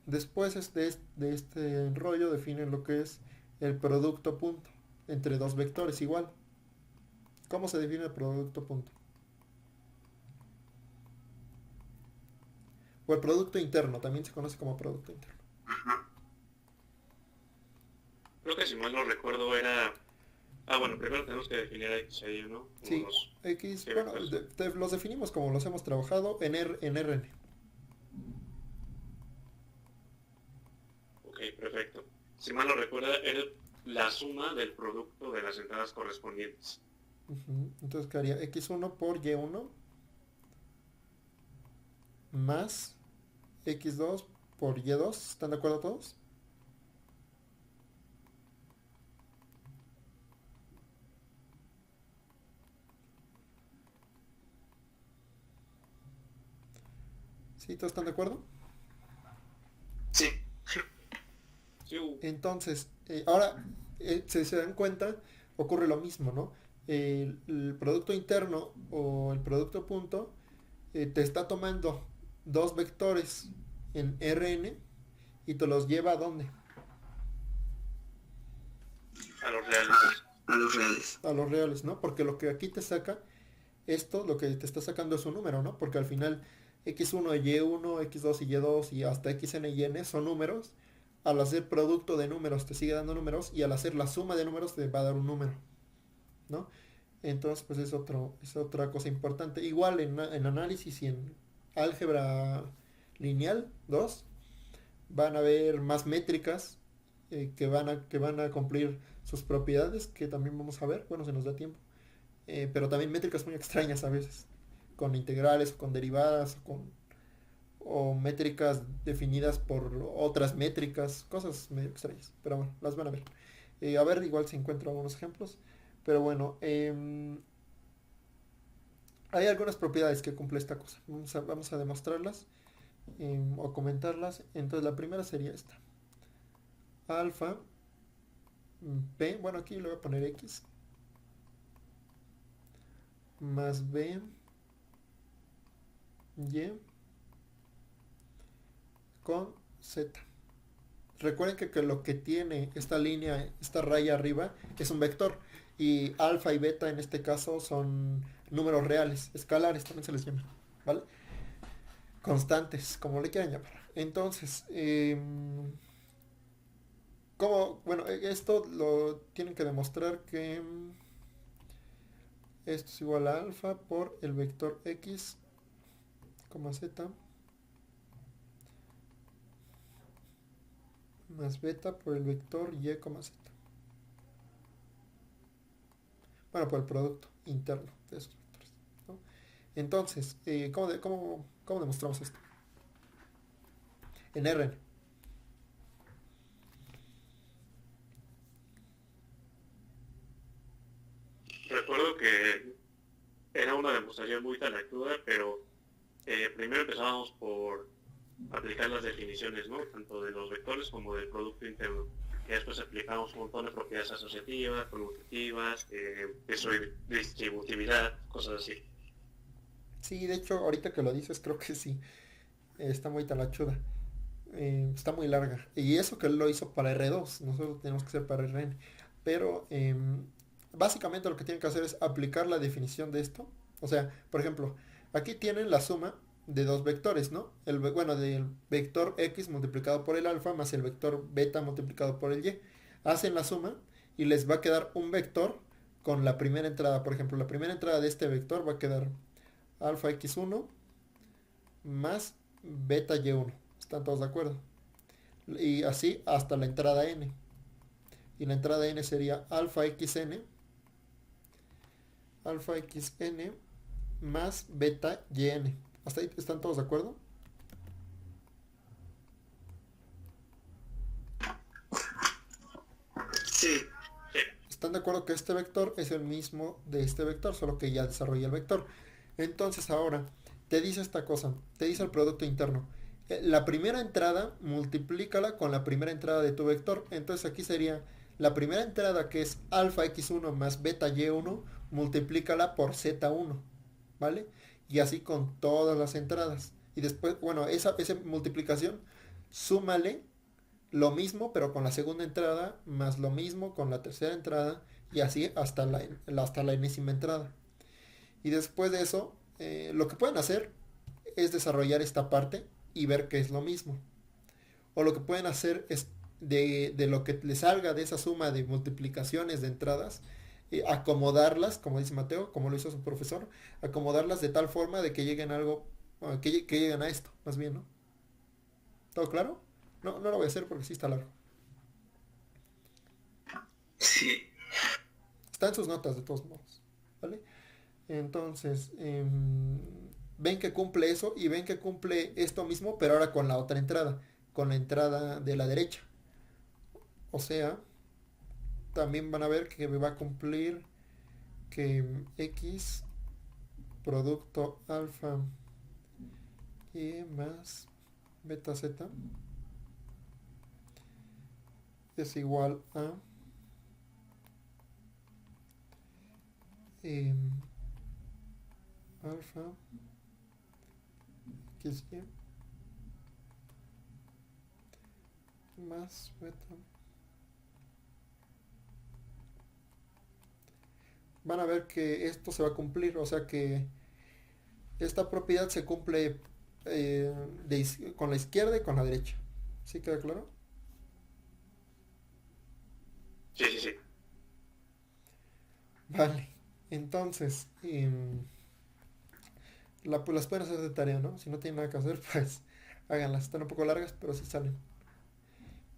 después de este rollo, definen lo que es el producto punto entre dos vectores igual. ¿Cómo se define el producto punto? O el producto interno, también se conoce como producto interno. Creo que si mal no recuerdo era... bueno, primero tenemos que definir a x y ¿no? Sí, x, bueno, los definimos como los hemos trabajado en Rn. Ok. perfecto. Si mal no recuerda, era la suma del producto de las entradas correspondientes. Entonces quedaría x1 por y1 más x2 por y2. ¿Están de acuerdo todos? ¿Sí? ¿Todos están de acuerdo? Sí. Entonces, ahora, si se dan cuenta, ocurre lo mismo, ¿no? El producto interno o el producto punto te está tomando dos vectores en Rn y te los lleva ¿a dónde? A los reales. A los reales. A los reales, ¿no? Porque lo que aquí te saca, esto, lo que te está sacando es un número, ¿no? Porque al final x1, y1, x2 y y2 y hasta xn y n son números. Al hacer producto de números te sigue dando números y al hacer la suma de números te va a dar un número, ¿no? Entonces pues es otra cosa importante. Igual en análisis y en álgebra lineal 2 van a haber más métricas que van a cumplir sus propiedades, que también vamos a ver, bueno, se nos da tiempo, pero también métricas muy extrañas a veces, con integrales o con derivadas o métricas definidas por otras métricas, cosas medio extrañas, pero bueno, las van a ver. A ver, igual si encuentro algunos ejemplos, pero bueno, hay algunas propiedades que cumple esta cosa. Vamos a demostrarlas o comentarlas. Entonces la primera sería esta. Alfa b, bueno, aquí le voy a poner x más b y con z. Recuerden que lo que tiene esta línea, esta raya arriba, es un vector. Y alfa y beta en este caso son números reales, escalares también se les llama, ¿vale? Constantes, como le quieran llamar. Entonces, bueno, esto lo tienen que demostrar que esto es igual a alfa por el vector x, z, más beta por el vector y, z. Bueno, por el producto interno de esos vectores, ¿no? Entonces, ¿cómo demostramos esto? En Rn. Recuerdo que era una demostración muy talachuda, pero primero empezábamos por aplicar las definiciones, ¿no? Tanto de los vectores como del producto interno. Y después aplicamos un montón de propiedades asociativas, conmutativas, distributividad, cosas así. Sí, de hecho, ahorita que lo dices, creo que sí. Está muy talachuda. Está muy larga. Y eso que él lo hizo para R2, nosotros tenemos que hacer para Rn. Pero básicamente lo que tienen que hacer es aplicar la definición de esto. O sea, por ejemplo, aquí tienen la suma de dos vectores, ¿no? Bueno, del vector x multiplicado por el alfa más el vector beta multiplicado por el y. Hacen la suma y les va a quedar un vector con la primera entrada. Por ejemplo, la primera entrada de este vector va a quedar alfa x1 más beta y1. ¿Están todos de acuerdo? Y así hasta la entrada n. Y la entrada n sería alfa xn más beta yn. ¿Hasta ahí están todos de acuerdo? Sí. ¿Están de acuerdo que este vector es el mismo de este vector, solo que ya desarrolla el vector? Entonces ahora te dice esta cosa, te dice el producto interno. La primera entrada multiplícala con la primera entrada de tu vector. Entonces aquí sería la primera entrada, que es alfa x1 más beta y1, multiplícala por z1, ¿vale? Y así con todas las entradas. Y después, bueno, esa multiplicación, súmale lo mismo, pero con la segunda entrada, más lo mismo con la tercera entrada, y así hasta la enésima entrada. Y después de eso, lo que pueden hacer es desarrollar esta parte y ver que es lo mismo. O lo que pueden hacer es de lo que les salga de esa suma de multiplicaciones de entradas, acomodarlas, como dice Mateo, como lo hizo su profesor, acomodarlas de tal forma de que lleguen a algo, que lleguen a esto, más bien, ¿no? ¿Todo claro? No lo voy a hacer porque sí está largo. Sí. Está en sus notas de todos modos, ¿vale? Entonces, ven que cumple eso y ven que cumple esto mismo, pero ahora con la otra entrada, con la entrada de la derecha. O sea, también van a ver que va a cumplir que X producto alfa y más beta z es igual a alfa XY más beta. Van a ver que esto se va a cumplir, o sea que esta propiedad se cumple con la izquierda y con la derecha. ¿Sí queda claro? Sí, sí, sí. Vale, entonces pues las pueden hacer de tarea, ¿no? Si no tienen nada que hacer, pues háganlas. Están un poco largas, pero sí salen.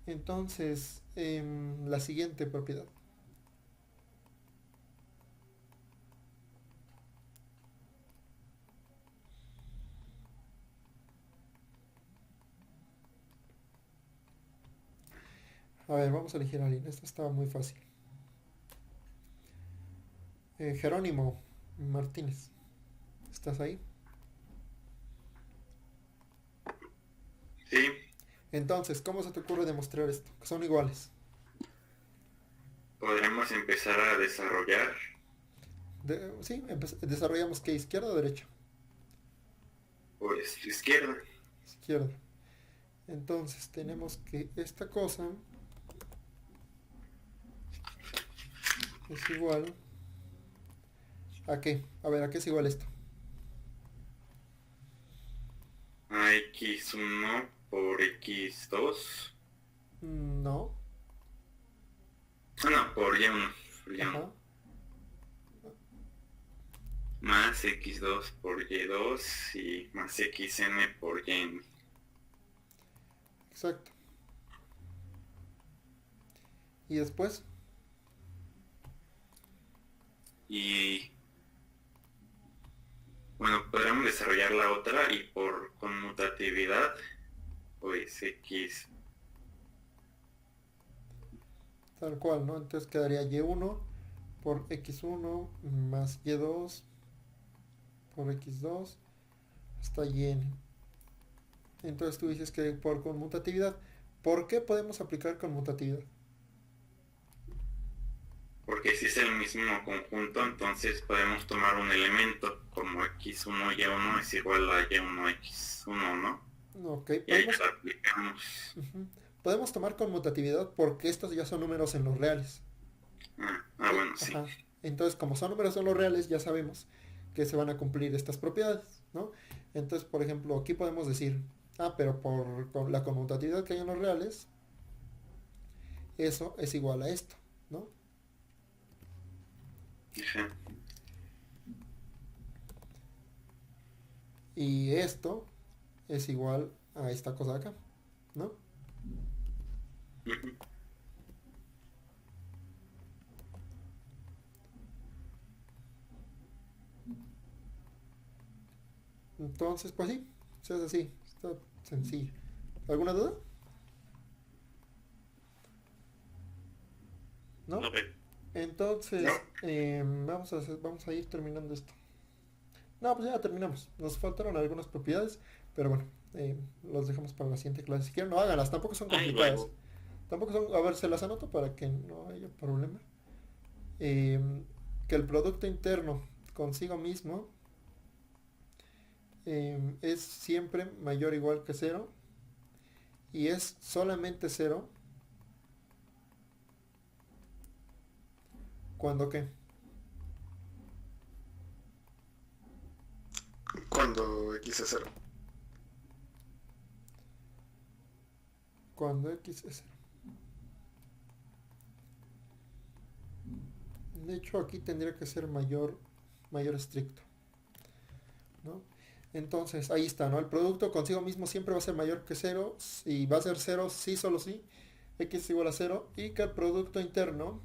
Entonces, la siguiente propiedad. A ver, vamos a elegir a alguien. Esta estaba muy fácil. Jerónimo Martínez. ¿Estás ahí? Sí. Entonces, ¿cómo se te ocurre demostrar esto? Que son iguales. Podremos empezar a desarrollar. Sí, desarrollamos ¿qué? ¿Izquierda o derecha? Pues izquierda. Izquierda. Entonces tenemos que esta cosa es igual ¿a qué? A ver, ¿a qué es igual esto? A x1 por x2. No. Ah, no, por y1. Por y1. Ajá. Más x2 por y2 y más xn por yn. Exacto. ¿Y después? Y bueno, podremos desarrollar la otra y por conmutatividad, pues x. Tal cual, ¿no? Entonces quedaría y1 por x1 más y2 por x2 hasta yn. Entonces tú dices que por conmutatividad. ¿Por qué podemos aplicar conmutatividad? Porque si es el mismo conjunto, entonces podemos tomar un elemento como x1 y1 es igual a y1 x1, ¿no? Ok, Y ahí lo aplicamos. podemos tomar conmutatividad porque estos ya son números en los reales. Bueno, sí. Ajá. Entonces, como son números en los reales, ya sabemos que se van a cumplir estas propiedades, ¿no? Entonces, por ejemplo, aquí podemos decir, pero por la conmutatividad que hay en los reales, eso es igual a esto, ¿no? Ajá. Y esto es igual a esta cosa de acá, ¿no? Entonces, pues sí, es así, está sencillo. ¿Alguna duda? ¿No? Ok. Entonces, vamos a ir terminando esto. No, pues ya terminamos. Nos faltaron algunas propiedades, pero bueno, los dejamos para la siguiente clase. Si quieren, no háganlas, tampoco son complicadas. luego. Tampoco son, a ver, se las anoto para que no haya problema. Que el producto interno consigo mismo es siempre mayor o igual que 0 y es solamente 0 cuando ¿qué? Cuando x es 0. Cuando x es 0. De hecho aquí tendría que ser mayor estricto, ¿no? Entonces ahí está, ¿no? El producto consigo mismo siempre va a ser mayor que 0 y va a ser 0 sí, solo sí, x es igual a 0 y que el producto interno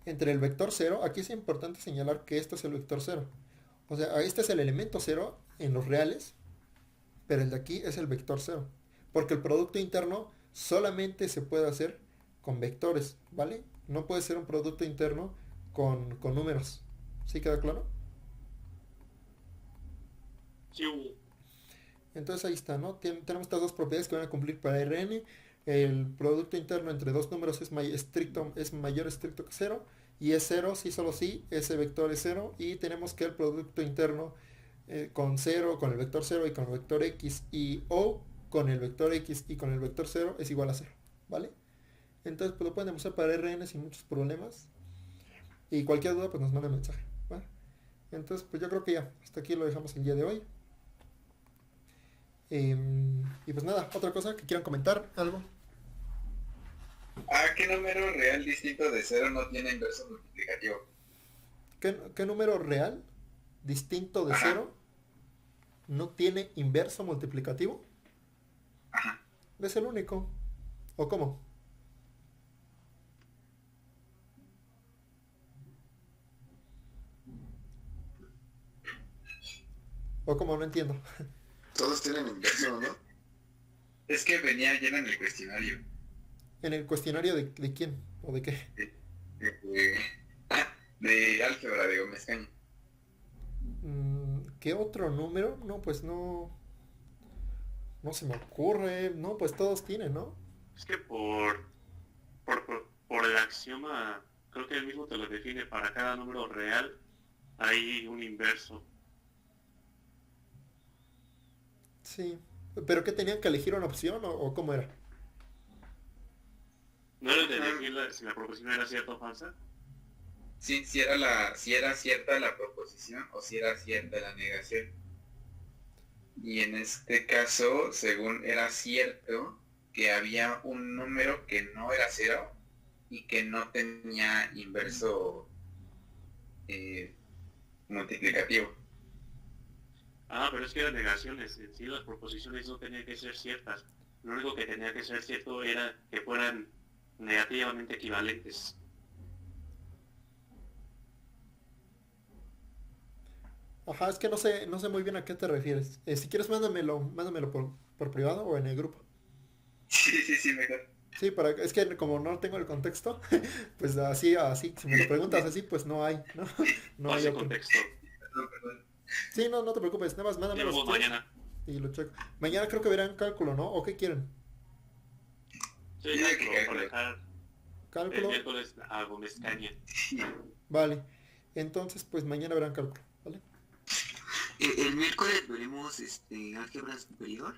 entre el vector 0, aquí es importante señalar que esto es el vector 0. O sea, este es el elemento 0 en los reales, pero el de aquí es el vector 0. Porque el producto interno solamente se puede hacer con vectores, ¿vale? No puede ser un producto interno con números. ¿Sí queda claro? Sí, Entonces ahí está, ¿no? Tenemos estas dos propiedades que van a cumplir para Rn. El producto interno entre dos números es mayor estricto que 0. Y es 0, sí, solo sí, ese vector es 0. Y tenemos que el producto interno con 0, con el vector 0 y con el vector x y o con el vector x y con el vector 0 es igual a 0, ¿vale? Entonces pues lo pueden demostrar para Rn sin muchos problemas. Y cualquier duda pues nos manda mensaje, ¿vale? Entonces pues yo creo que ya, hasta aquí lo dejamos el día de hoy. Y pues nada, otra cosa que quieran comentar, algo. ¿Qué número real distinto de 0 no tiene inverso multiplicativo? ¿Qué número real distinto de 0 no tiene inverso multiplicativo? Ajá. Es el único. ¿O cómo? ¿O cómo? No entiendo. Todos tienen inverso, ¿no? Es que venía lleno en el cuestionario. ¿En el cuestionario de quién? ¿O de qué? De álgebra de Gómez Caña. ¿Qué otro número? No, pues no. No se me ocurre. No, pues todos tienen, ¿no? Es que por el axioma, creo que él mismo te lo define, para cada número real hay un inverso. Sí. ¿Pero qué tenían que elegir una opción o cómo era? ¿No era el de elegir si la proposición era cierta o falsa? Sí, si era cierta la proposición o si era cierta la negación. Y en este caso, según era cierto que había un número que no era 0 y que no tenía inverso multiplicativo. Pero es que eran negaciones. En sí, las proposiciones no tenían que ser ciertas. Lo único que tenía que ser cierto era que fueran negativamente equivalentes. Ajá, es que no sé muy bien a qué te refieres. Si quieres mándamelo por privado o en el grupo. Sí, mejor. Sí, es que como no tengo el contexto, pues así, si me lo preguntas así, pues no hay, ¿no? No hay contexto. Perdón. Sí, no te preocupes, nada más mándamelo si quieres mañana. y lo checo. Mañana creo que verán cálculo, ¿no? ¿O qué quieren? Sí, por dejar Cálculo. el miércoles a Gómez Caña. Vale, entonces pues mañana verán cálculo, ¿vale? El miércoles veremos álgebra superior.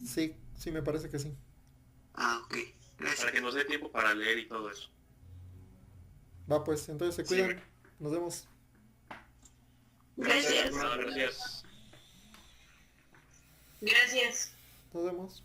Sí, me parece que sí. Ok, gracias. Para que nos dé tiempo para leer y todo eso. Va pues, entonces se cuidan. Nos vemos. Gracias. Gracias. Gracias. Nos vemos.